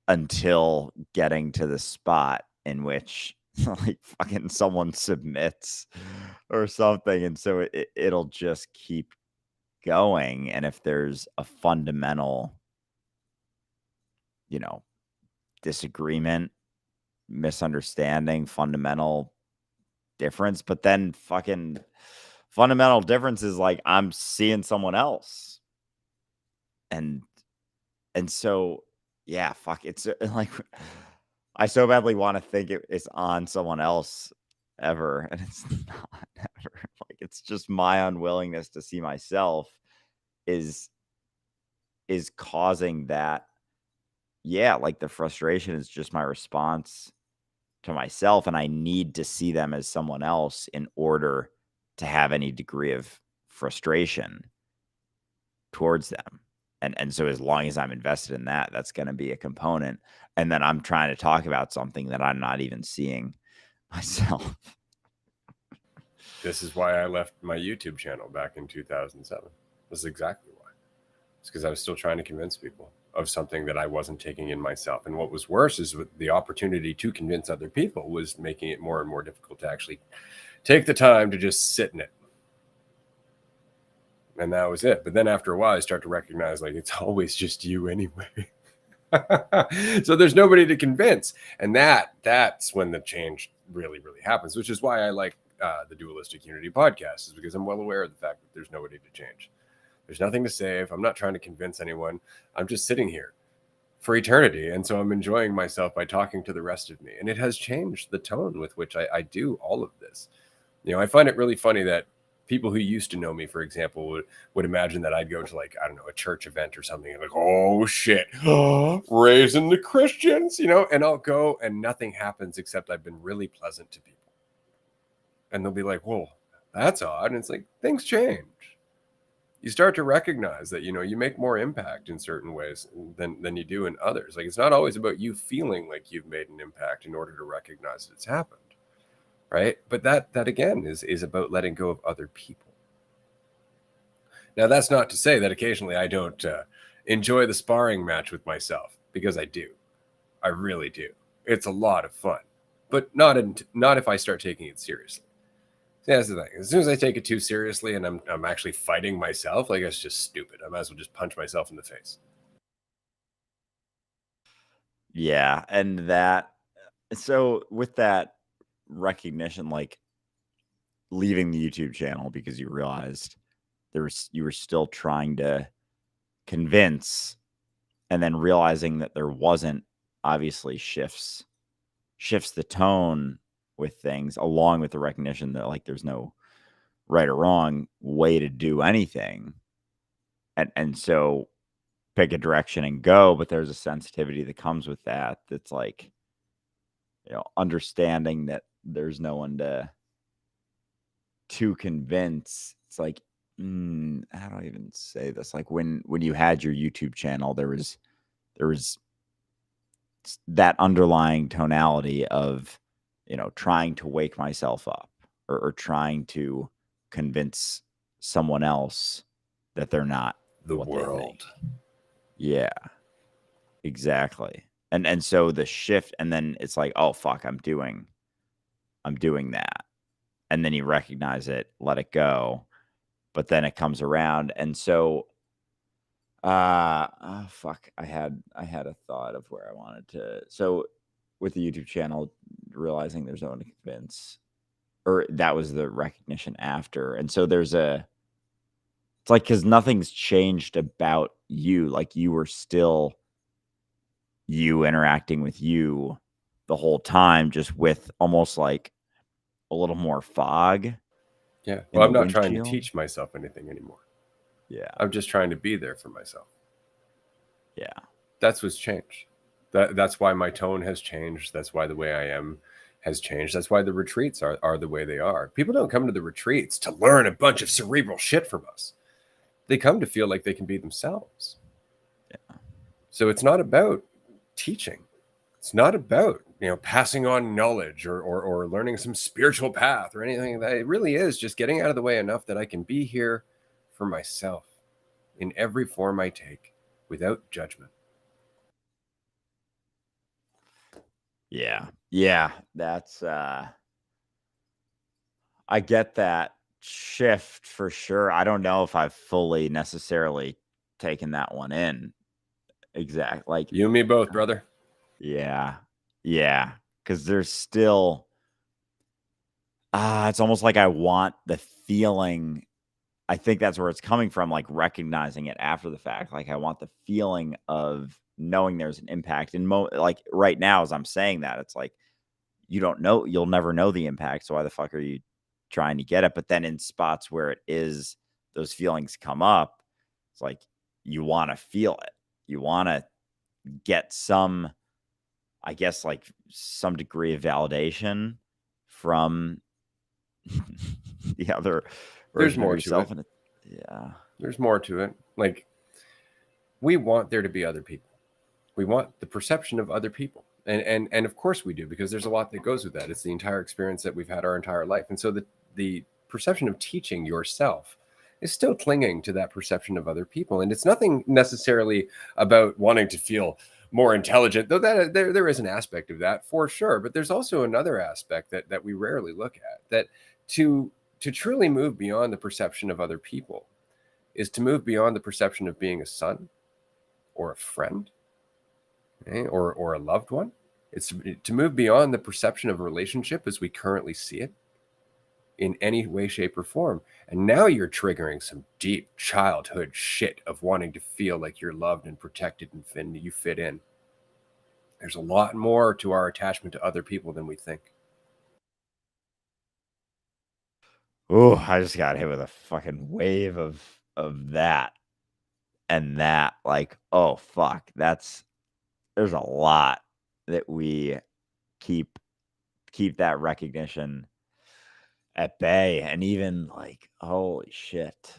until getting to the spot in which like fucking someone submits or something. And so it'll just keep going. And if there's a fundamental, disagreement, misunderstanding, fundamental difference, but then fucking fundamental difference is like, I'm seeing someone else. And so, yeah, fuck, it's like, I so badly want to think it's on someone else ever, and it's not ever. Like, it's just my unwillingness to see myself is causing that. Yeah, like the frustration is just my response to myself, and I need to see them as someone else in order to have any degree of frustration towards them. And so as long as I'm invested in that, that's going to be a component. And then I'm trying to talk about something that I'm not even seeing myself. This is why I left my YouTube channel back in 2007. This is exactly why. It's because I was still trying to convince people of something that I wasn't taking in myself. And what was worse is the opportunity to convince other people was making it more and more difficult to actually take the time to just sit in it. And that was it. But then after a while, I start to recognize like it's always just you anyway. So there's nobody to convince. And that's when the change really happens, which is why I like the Dualistic Unity podcast, is because I'm well aware of the fact that there's nobody to change. There's nothing to save. I'm not trying to convince anyone. I'm just sitting here for eternity. And so I'm enjoying myself by talking to the rest of me. And it has changed the tone with which I do all of this. I find it really funny that people who used to know me, for example, would imagine that I'd go to like, I don't know, a church event or something and like, oh shit, raising the Christians, and I'll go and nothing happens except I've been really pleasant to people. And they'll be like, whoa, that's odd. And it's like, things change. You start to recognize that, you make more impact in certain ways than you do in others. Like, it's not always about you feeling like you've made an impact in order to recognize that it's happened. Right. But that again is about letting go of other people. Now, that's not to say that occasionally I don't enjoy the sparring match with myself, because I do. I really do. It's a lot of fun. but not if I start taking it seriously. See, that's the thing. As soon as I take it too seriously and I'm actually fighting myself, like, it's just stupid. I might as well just punch myself in the face. Yeah, and that so with that recognition, like leaving the YouTube channel because you realized you were still trying to convince, and then realizing that there wasn't, obviously shifts the tone with things, along with the recognition that like there's no right or wrong way to do anything. And so pick a direction and go, but there's a sensitivity that comes with that, that's like, understanding that there's no one to convince. It's like, how do I even say this? Like when you had your YouTube channel, there was that underlying tonality of, trying to wake myself up, or trying to convince someone else that they're not The what they think. world. Yeah, exactly. And so the shift, and then it's like, oh fuck, I'm doing that. And then you recognize it, let it go, but then it comes around. And so oh fuck, I had a thought of where I wanted to. So with the YouTube channel, realizing there's no one to convince, or that was the recognition after. And so it's like, because nothing's changed about you. Like you were still you interacting with you the whole time, just with almost like a little more fog Yeah. in Well, the I'm not trying to windshield. teach myself anything anymore. Yeah. I'm just trying to be there for myself. Yeah. That's what's changed. That's why my tone has changed. That's why the way I am has changed. That's why the retreats are the way they are. People don't come to the retreats to learn a bunch of cerebral shit from us. They come to feel like they can be themselves. Yeah. So it's not about teaching. It's not about, passing on knowledge or learning some spiritual path or anything like that. It really is just getting out of the way enough that I can be here for myself in every form I take without judgment. Yeah. Yeah. That's I get that shift for sure. I don't know if I've fully necessarily taken that one in. Exact. Like, You and me both, brother. yeah. Yeah. Because there's still, it's almost like I want the feeling. I think that's where it's coming from, like recognizing it after the fact. Like I want the feeling of knowing there's an impact. And like right now, as I'm saying that, it's like, you don't know, you'll never know the impact. So why the fuck are you trying to get it? But then in spots where it is, those feelings come up, it's like you want to feel it. You want to get some, I guess, like some degree of validation from the other There's version of more to it. yourself. And yeah. There's more to it. Like, we want there to be other people. We want the perception of other people. And of course we do, because there's a lot that goes with that. It's the entire experience that we've had our entire life. And so the perception of teaching yourself is still clinging to that perception of other people. And it's nothing necessarily about wanting to feel more intelligent, though that there is an aspect of that for sure. But there's also another aspect that we rarely look at, that to truly move beyond the perception of other people is to move beyond the perception of being a son or a friend, or a loved one. It's to move beyond the perception of a relationship as we currently see it in any way, shape, or form. And now you're triggering some deep childhood shit of wanting to feel like you're loved and protected and you fit in. There's a lot more to our attachment to other people than we think. Oh, I just got hit with a fucking wave of that. And that, like, oh fuck, there's a lot that we keep that recognition at bay. And even like, holy shit,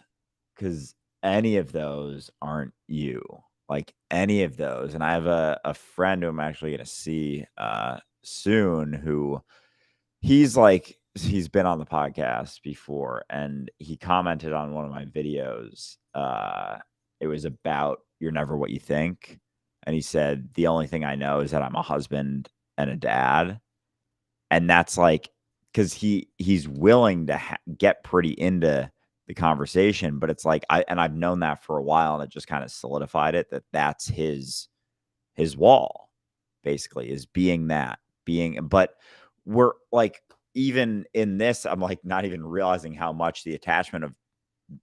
because any of those aren't you, like any of those. And I have a friend who I'm actually gonna see soon, who he's been on the podcast before, and he commented on one of my videos. It was about "You're never what you think." And he said, "The only thing I know is that I'm a husband and a dad." And that's like, because he's willing to get pretty into the conversation, but it's like I've known that for a while, and it just kind of solidified it that that's his wall, basically, is being that being. But we're like, even in this, I'm like not even realizing how much the attachment of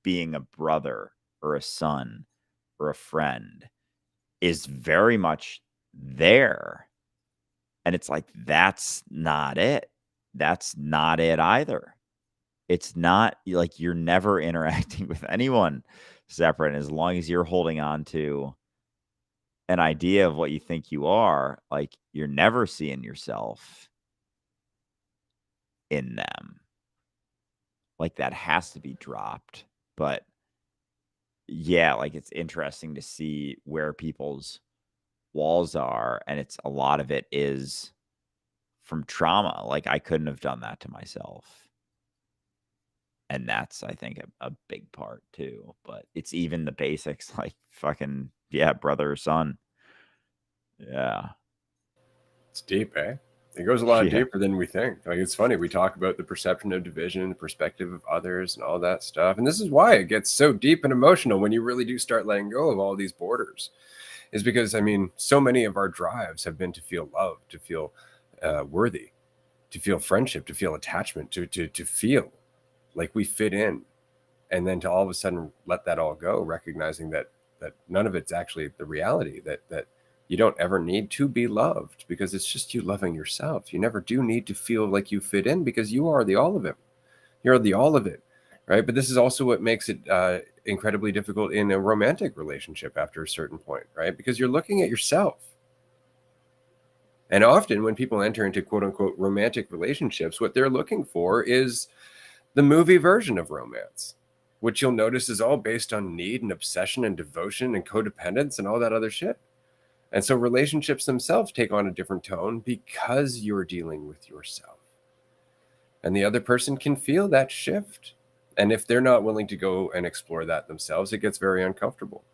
being a brother or a son or a friend is very much there. And it's like, that's not it. That's not it either. It's not like you're never interacting with anyone separate. And as long as you're holding on to an idea of what you think you are, like, you're never seeing yourself in them. Like, that has to be dropped. But yeah, like, it's interesting to see where people's walls are, and it's a lot of it is from trauma. Like, I couldn't have done that to myself. And that's, I think, a big part too. But it's even the basics, like fucking, yeah, brother or son. Yeah. It's deep, eh? It goes a lot Yeah. deeper than we think. Like, it's funny, we talk about the perception of division, the perspective of others, and all that stuff. And this is why it gets so deep and emotional when you really do start letting go of all these borders. Is because, I mean, so many of our drives have been to feel loved, to feel worthy, to feel friendship, to feel attachment, to feel like we fit in, and then to all of a sudden let that all go, recognizing that none of it's actually the reality, that you don't ever need to be loved, because it's just you loving yourself. You never do need to feel like you fit in, because you are the all of it. You're the all of it, right? But this is also what makes it incredibly difficult in a romantic relationship after a certain point, right? Because you're looking at yourself. And often when people enter into quote unquote romantic relationships, what they're looking for is the movie version of romance, which you'll notice is all based on need and obsession and devotion and codependence and all that other shit. And so relationships themselves take on a different tone because you're dealing with yourself. And the other person can feel that shift. And if they're not willing to go and explore that themselves, it gets very uncomfortable,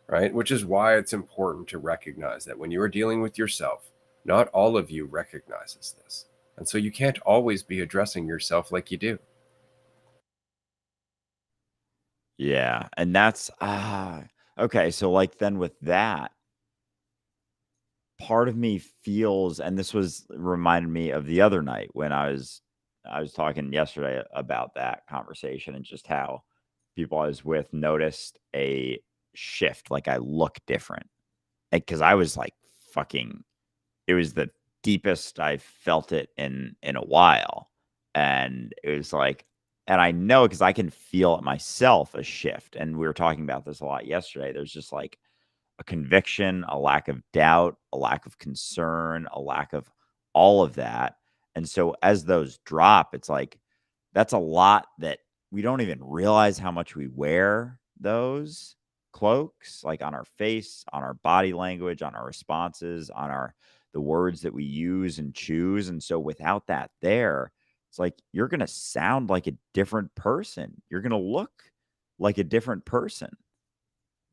right? Which is why it's important to recognize that when you are dealing with yourself, not all of you recognizes this. And so you can't always be addressing yourself like you do. Yeah. And that's okay. So like then with that, part of me feels, and this was reminded me of the other night when I was talking yesterday about that conversation, and just how people I was with noticed a shift, like I look different. Because I was like fucking, it was the deepest I felt it in a while. And it was like, and I know, because I can feel it myself, a shift. And we were talking about this a lot yesterday. There's just like a conviction, a lack of doubt, a lack of concern, a lack of all of that. And so as those drop, it's like, that's a lot that we don't even realize how much we wear those cloaks, like on our face, on our body language, on our responses, on the words that we use and choose. And so without that there, it's like you're going to sound like a different person. You're going to look like a different person.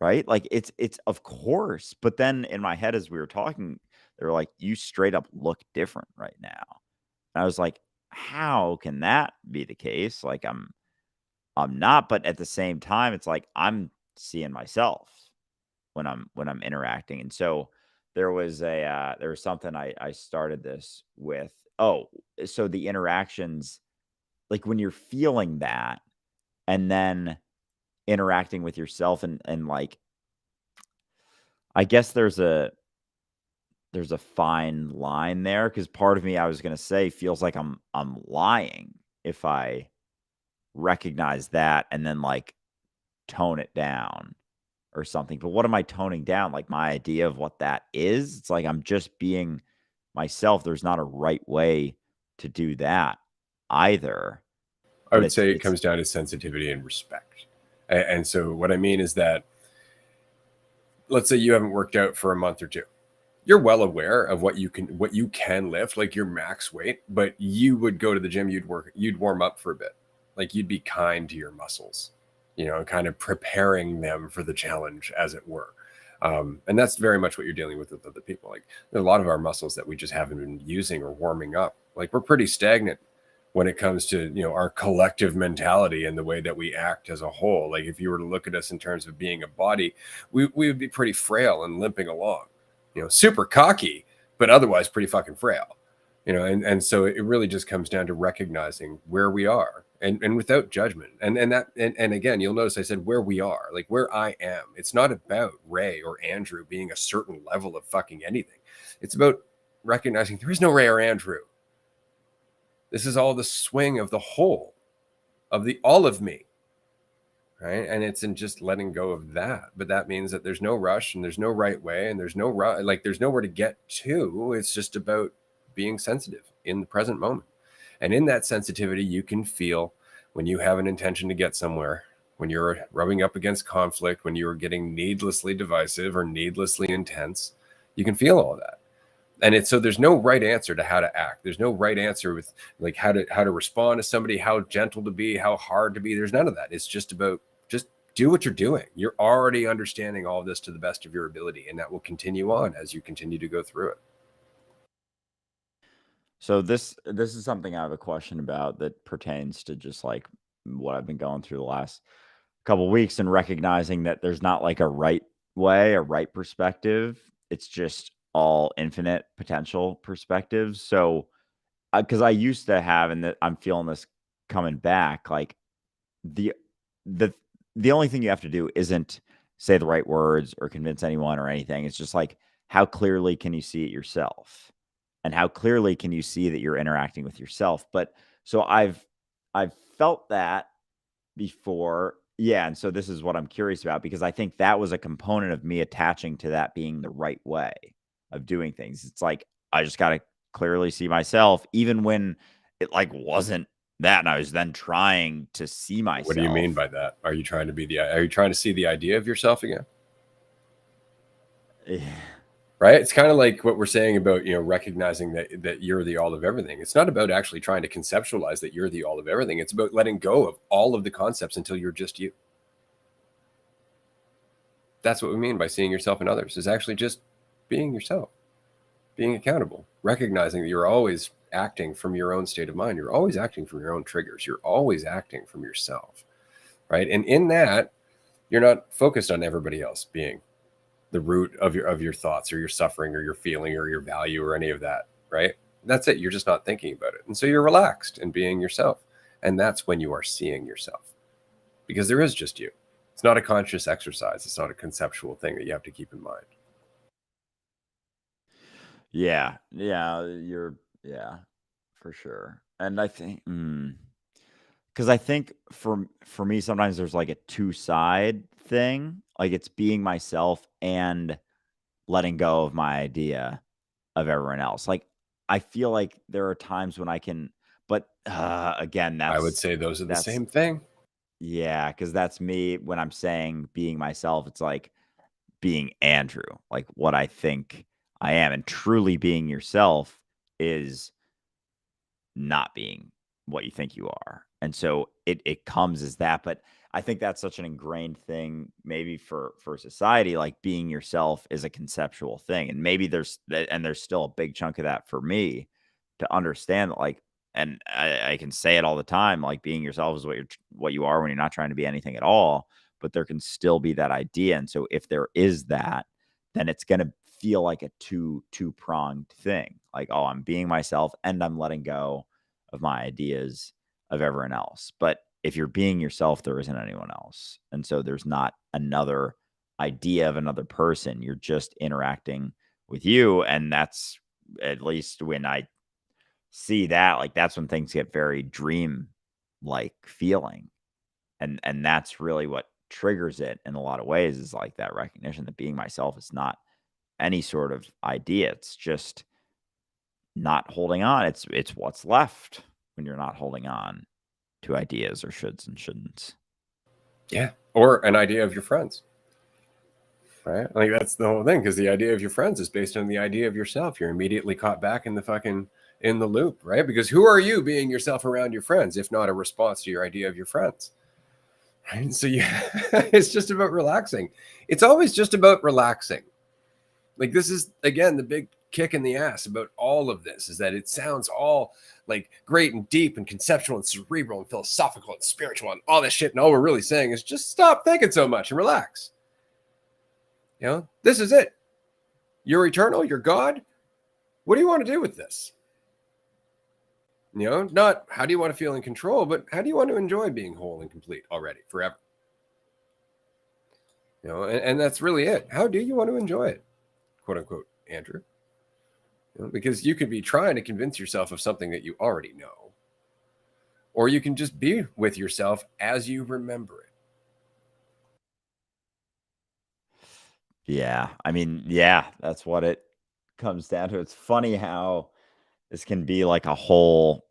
Right? Like, it's of course, but then in my head as we were talking, they were like, "You straight up look different right now." And I was like, "How can that be the case?" Like, I'm not, but at the same time, it's like I'm seeing myself when I'm interacting. And so there was something I started this with. Oh, so the interactions, like when you're feeling that and then interacting with yourself, and like, I guess there's a fine line there, because part of me, I was gonna say, feels like I'm lying if I recognize that and then, like, tone it down or something. But what am I toning down? Like, my idea of what that is? It's like I'm just being myself. There's not a right way to do that either. I But would say it it's comes down to sensitivity and respect. And so what I mean is that, let's say you haven't worked out for a month or two. You're well aware of what you can lift, like your max weight, but you would go to the gym, you'd warm up for a bit. Like, you'd be kind to your muscles, kind of preparing them for the challenge, as it were. And that's very much what you're dealing with other people. Like there are a lot of our muscles that we just haven't been using or warming up. Like we're pretty stagnant when it comes to, you know, our collective mentality and the way that we act as a whole. Like if you were to look at us in terms of being a body, we would be pretty frail and limping along, you know, super cocky, but otherwise pretty fucking frail, you know. And so it really just comes down to recognizing where we are, and without judgment. And again, you'll notice I said where we are, like where I am. It's not about Ray or Andrew being a certain level of fucking anything. It's about recognizing there is no Ray or Andrew. This is all the swing of the whole, of the all of me, right? And it's in just letting go of that. But that means that there's no rush and there's no right way and there's no like there's nowhere to get to. It's just about being sensitive in the present moment. And in that sensitivity, you can feel when you have an intention to get somewhere, when you're rubbing up against conflict, when you're getting needlessly divisive or needlessly intense, you can feel all that. And it's so there's no right answer to how to act. There's no right answer with like how to respond to somebody, how gentle to be, how hard to be. There's none of that. It's just about just do what you're doing. You're already understanding all of this to the best of your ability, and that will continue on as you continue to go through it. So this is something I have a question about that pertains to just like what I've been going through the last couple weeks, and recognizing that there's not like a right way, a right perspective. It's just all infinite potential perspectives. So because I used to have, and that I'm feeling this coming back, like the the the only thing you have to do isn't say the right words or convince anyone or anything. It's just like how clearly can you see it yourself? And how clearly can you see that you're interacting with yourself? But so I've felt that before. Yeah, and so this is what I'm curious about, because I think that was a component of me attaching to that being the right way of doing things. It's like I just got to clearly see myself even when it like wasn't that, and I was then trying to see What do you mean myself. by that? Are you trying to be are you trying to see the idea of yourself again? Yeah. Right? It's kind of like what we're saying about, you know, recognizing that you're the all of everything. It's not about actually trying to conceptualize that you're the all of everything. It's about letting go of all of the concepts until you're just you. That's what we mean by seeing yourself in others, is actually just being yourself, being accountable, recognizing that you're always acting from your own state of mind. You're always acting from your own triggers. You're always acting from yourself, right? And in that, you're not focused on everybody else being the root of your thoughts or your suffering or your feeling or your value or any of that, right? That's it. You're just not thinking about it. And so you're relaxed and being yourself. And that's when you are seeing yourself, because there is just you. It's not a conscious exercise. It's not a conceptual thing that you have to keep in mind. Yeah. Yeah, for sure. And I think because I think for me sometimes there's like a two-side thing. Like it's being myself and letting go of my idea of everyone else. Like I feel like there are times when I can, but again, I would say those are the that's same thing. yeah, because that's me when I'm saying being myself. It's like being Andrew, like what I think I am, and truly being yourself is not being what you think you are. And so it comes as that, but I think that's such an ingrained thing maybe for society. Like being yourself is a conceptual thing, and maybe there's still a big chunk of that for me to understand that, like, and I can say it all the time, like being yourself is what you are when you're not trying to be anything at all, but there can still be that idea. And so if there is that, then it's going to feel like a two-pronged thing. Like, oh, I'm being myself and I'm letting go of my ideas of everyone else. But if you're being yourself, there isn't anyone else. And so there's not another idea of another person. You're just interacting with you. And that's, at least when I see that, like that's when things get very dream like feeling. And that's really what triggers it in a lot of ways, is like that recognition that being myself is not any sort of idea. It's just not holding on. It's what's left when you're not holding on to ideas or shoulds and shouldn'ts. Yeah. Or an idea of your friends, right? Like that's the whole thing, because the idea of your friends is based on the idea of yourself. You're immediately caught back in the fucking in the loop, right? Because who are you being yourself around your friends if not a response to your idea of your friends? Right? So it's just about relaxing. It's always just about relaxing. Like, this is, again, the big kick in the ass about all of this, is that it sounds all like great and deep and conceptual and cerebral and philosophical and spiritual and all this shit. And all we're really saying is just stop thinking so much and relax. This is it. You're eternal. You're God. What do you want to do with this? Not how do you want to feel in control, but how do you want to enjoy being whole and complete already forever? And that's really it. How do you want to enjoy it? Quote unquote, Andrew. Because you could be trying to convince yourself of something that you already know, or you can just be with yourself as you remember it. Yeah. I mean, yeah, that's what it comes down to. It's funny how this can be like a whole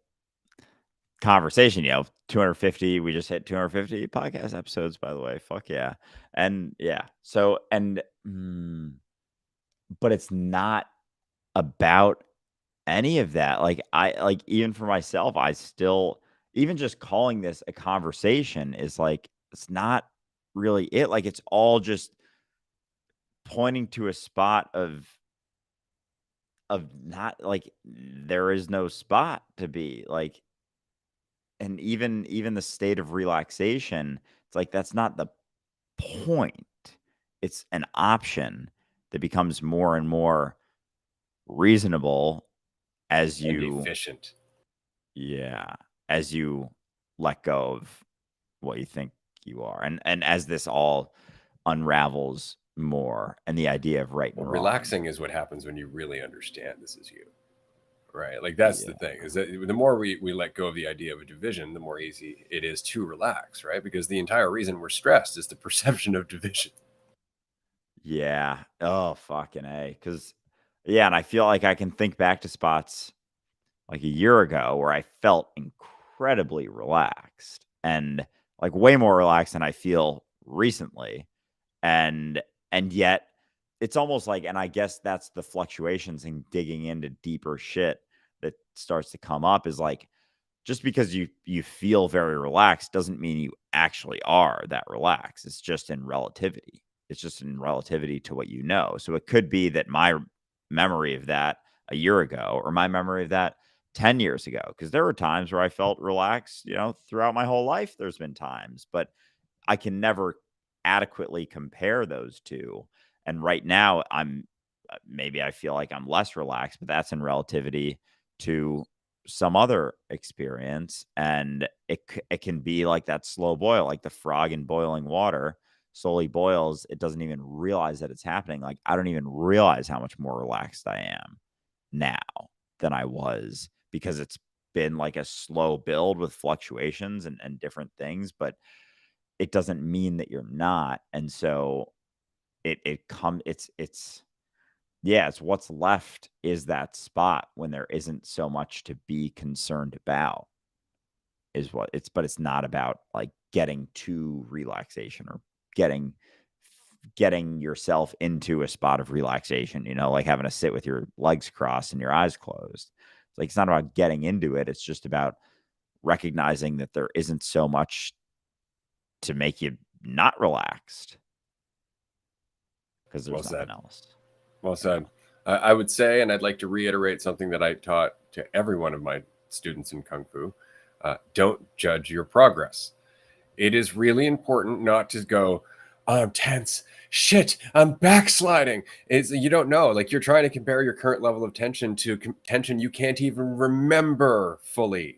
conversation, 250, we just hit 250 podcast episodes, by the way. Fuck yeah. And yeah. So, but it's not about any of that. Like, even for myself, I still, even just calling this a conversation is like, it's not really it. Like, it's all just pointing to a spot of not, like, there is no spot to be like, and even the state of relaxation, it's like that's not the point. It's an option that becomes more and more reasonable as And you efficient. yeah, as you let go of what you think you are. And as this all unravels more, and the idea of right and wrong. Relaxing is what happens when you really understand this is you. Right? Like, that's the Yeah. thing, is that the more we let go of the idea of a division, the more easy it is to relax, right? Because the entire reason we're stressed is the perception of division. Yeah. Oh, fucking A. Because, yeah, and I feel like I can think back to spots like a year ago where I felt incredibly relaxed, and like way more relaxed than I feel recently. And yet it's almost like, and I guess that's the fluctuations and digging into deeper shit that starts to come up, is like, just because you feel very relaxed doesn't mean you actually are that relaxed. It's just in relativity. It's just in relativity to what you know. So it could be that my memory of that a year ago, or my memory of that 10 years ago, because there were times where I felt relaxed, throughout my whole life. There's been times, but I can never adequately compare those two. And right now, maybe I feel like I'm less relaxed, but that's in relativity to some other experience. And it can be like that slow boil, like the frog in boiling water slowly boils. It doesn't even realize that it's happening. Like, I don't even realize how much more relaxed I am now than I was, because it's been like a slow build with fluctuations and different things. But it doesn't mean that you're not. And so it's yeah, it's what's left is that spot when there isn't so much to be concerned about, is what it's, but it's not about like getting to relaxation, or getting yourself into a spot of relaxation, like having to sit with your legs crossed and your eyes closed. It's like, it's not about getting into it. It's just about recognizing that there isn't so much to make you not relaxed, because there's nothing else. Well said. I would say, and I'd like to reiterate something that I taught to every one of my students in Kung Fu: don't judge your progress. It is really important not to go, oh, I'm tense. Shit, I'm backsliding. You don't know. Like, you're trying to compare your current level of tension to tension you can't even remember fully.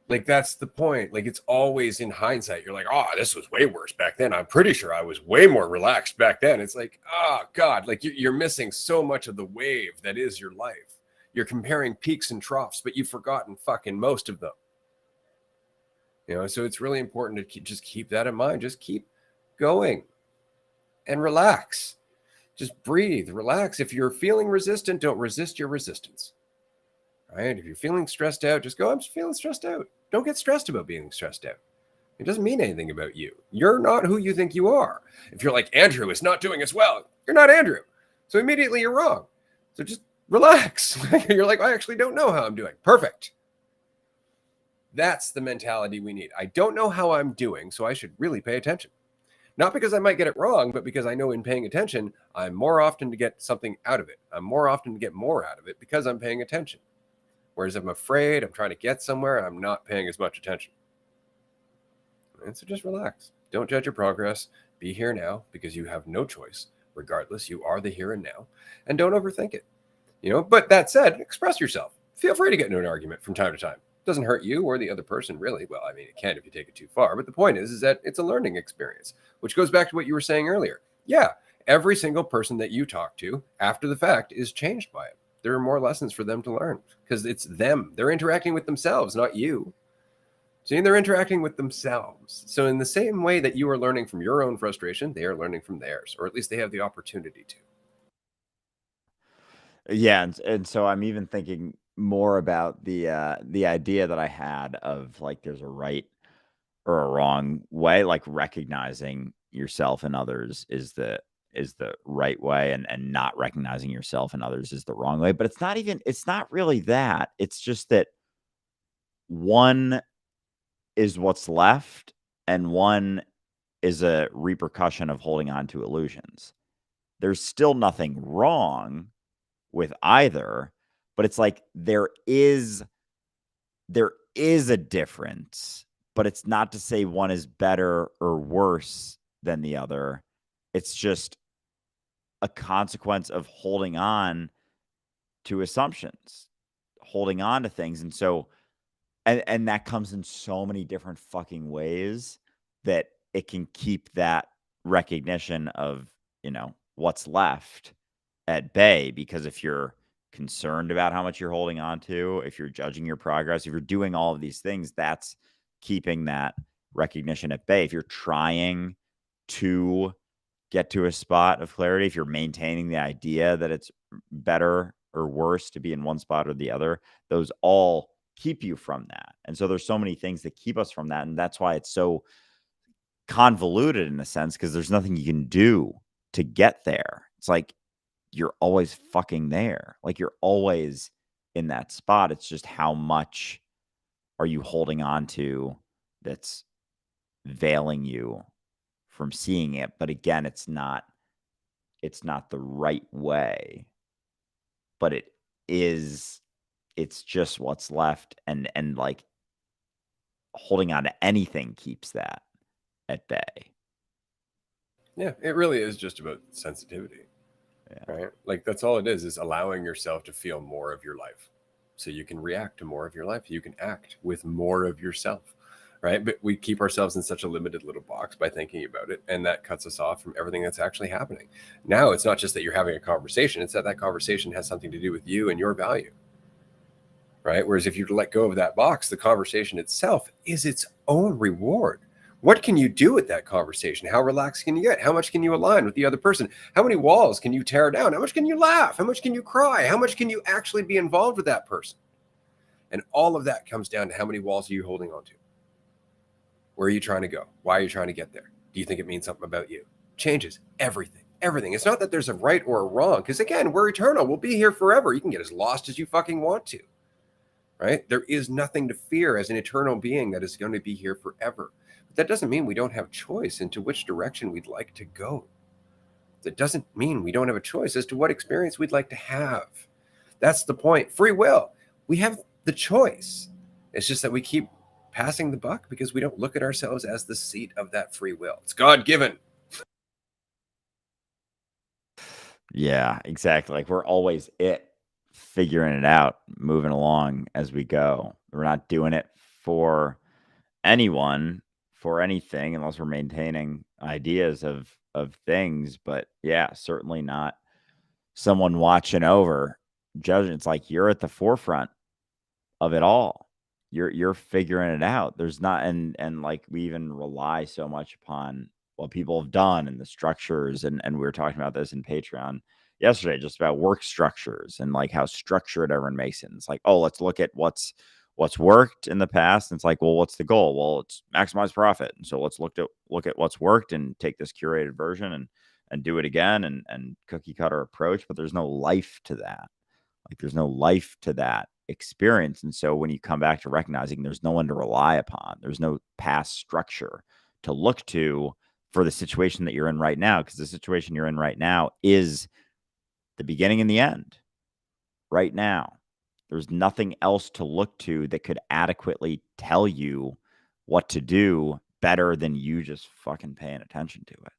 Like, that's the point. Like, it's always in hindsight. You're like, oh, this was way worse back then. I'm pretty sure I was way more relaxed back then. It's like, oh, God, like you're missing so much of the wave that is your life. You're comparing peaks and troughs, but you've forgotten fucking most of them. So it's really important to just keep that in mind. Just keep going and relax. Just breathe, relax. If you're feeling resistant, don't resist your resistance. Right? If you're feeling stressed out, just go, I'm feeling stressed out. Don't get stressed about being stressed out. It doesn't mean anything about you. You're not who you think you are. If you're like, Andrew is not doing as well, you're not Andrew. So immediately you're wrong. So just relax. You're like, I actually don't know how I'm doing. Perfect. That's the mentality we need. I don't know how I'm doing, so I should really pay attention. Not because I might get it wrong, but because I know in paying attention, I'm more often to get something out of it. I'm more often to get more out of it because I'm paying attention. Whereas if I'm afraid, I'm trying to get somewhere, and I'm not paying as much attention. And so just relax. Don't judge your progress. Be here now because you have no choice. Regardless, you are the here and now. And don't overthink it. But that said, express yourself. Feel free to get into an argument from time to time. It doesn't hurt you or the other person, really. Well, I mean, it can if you take it too far. But the point is that it's a learning experience, which goes back to what you were saying earlier. Yeah, every single person that you talk to after the fact is changed by it. There are more lessons for them to learn because it's them. They're interacting with themselves, not you. See, they're interacting with themselves. So, in the same way that you are learning from your own frustration, they are learning from theirs, or at least they have the opportunity to. Yeah, and so I'm even thinking more about the idea that I had of like there's a right or a wrong way, like recognizing yourself and others is the right way, and not recognizing yourself and others is the wrong way. But it's not really that. It's just that one is what's left and one is a repercussion of holding on to illusions. There's still nothing wrong with either, but it's like there is a difference, but it's not to say one is better or worse than the other. It's just a consequence of holding on to assumptions, holding on to things. And so and that comes in so many different fucking ways that it can keep that recognition of, what's left at bay. Because if you're concerned about how much you're holding on to, if you're judging your progress, if you're doing all of these things, that's keeping that recognition at bay. If you're trying to get to a spot of clarity, if you're maintaining the idea that it's better or worse to be in one spot or the other, those all keep you from that. And so there's so many things that keep us from that. And that's why it's so convoluted in a sense, because there's nothing you can do to get there. It's like you're always fucking there. Like you're always in that spot. It's just how much are you holding on to that's veiling you from seeing it. But again, it's not the right way, but it's just what's left. And like holding on to anything keeps that at bay. Yeah, it really is just about sensitivity, Yeah. right? Like that's all it is allowing yourself to feel more of your life so you can react to more of your life. You can act with more of yourself, right? But we keep ourselves in such a limited little box by thinking about it, and that cuts us off from everything that's actually happening. Now, it's not just that you're having a conversation, it's that conversation has something to do with you and your value, right? Whereas if you let go of that box, the conversation itself is its own reward. What can you do with that conversation? How relaxed can you get? How much can you align with the other person? How many walls can you tear down? How much can you laugh? How much can you cry? How much can you actually be involved with that person? And all of that comes down to how many walls are you holding on to? Where are you trying to go? Why are you trying to get there? Do you think it means something about you? Changes everything. Everything. It's not that there's a right or a wrong, because again, we're eternal. We'll be here forever. You can get as lost as you fucking want to, right? There is nothing to fear as an eternal being that is going to be here forever. But that doesn't mean we don't have choice into which direction we'd like to go. That doesn't mean we don't have a choice as to what experience we'd like to have. That's the point. Free will. We have the choice. It's just that we keep passing the buck because we don't look at ourselves as the seat of that free will. It's God given. Yeah, exactly. Like we're always figuring it out, moving along as we go. We're not doing it for anyone, for anything, unless we're maintaining ideas of things. But yeah, certainly not someone watching over, judging. It's like you're at the forefront of it all. You're figuring it out. There's not, and like we even rely so much upon what people have done and the structures, and we were talking about this in Patreon yesterday, just about work structures and like how structured everyone makes it. And it's like, oh, let's look at what's worked in the past. And it's like, well, what's the goal? Well, it's maximize profit. And so let's look at what's worked and take this curated version and do it again, and cookie cutter approach. But there's no life to that. Like there's no life to that experience. And so when you come back to recognizing there's no one to rely upon, there's no past structure to look to for the situation that you're in right now, because the situation you're in right now is the beginning and the end right now. There's nothing else to look to that could adequately tell you what to do better than you just fucking paying attention to it.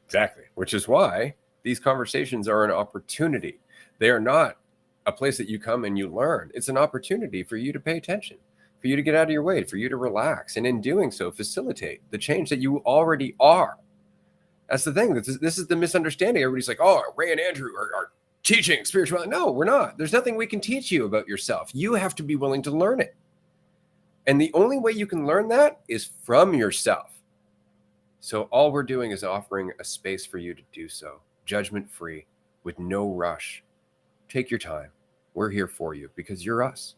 Exactly. Which is why these conversations are an opportunity. They are not a place that you come and you learn. It's an opportunity for you to pay attention, for you to get out of your way, for you to relax. And in doing so, facilitate the change that you already are. That's the thing. This is the misunderstanding. Everybody's like, oh, Ray and Andrew are teaching spirituality. No, we're not. There's nothing we can teach you about yourself. You have to be willing to learn it. And the only way you can learn that is from yourself. So all we're doing is offering a space for you to do so, judgment-free, with no rush. Take your time. We're here for you because you're us.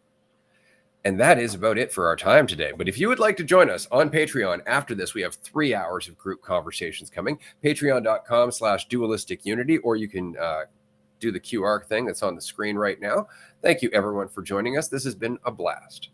And that is about it for our time today. But if you would like to join us on Patreon after this, we have 3 hours of group conversations coming. Patreon.com/dualisticunity, or you can do the QR thing that's on the screen right now. Thank you, everyone, for joining us. This has been a blast.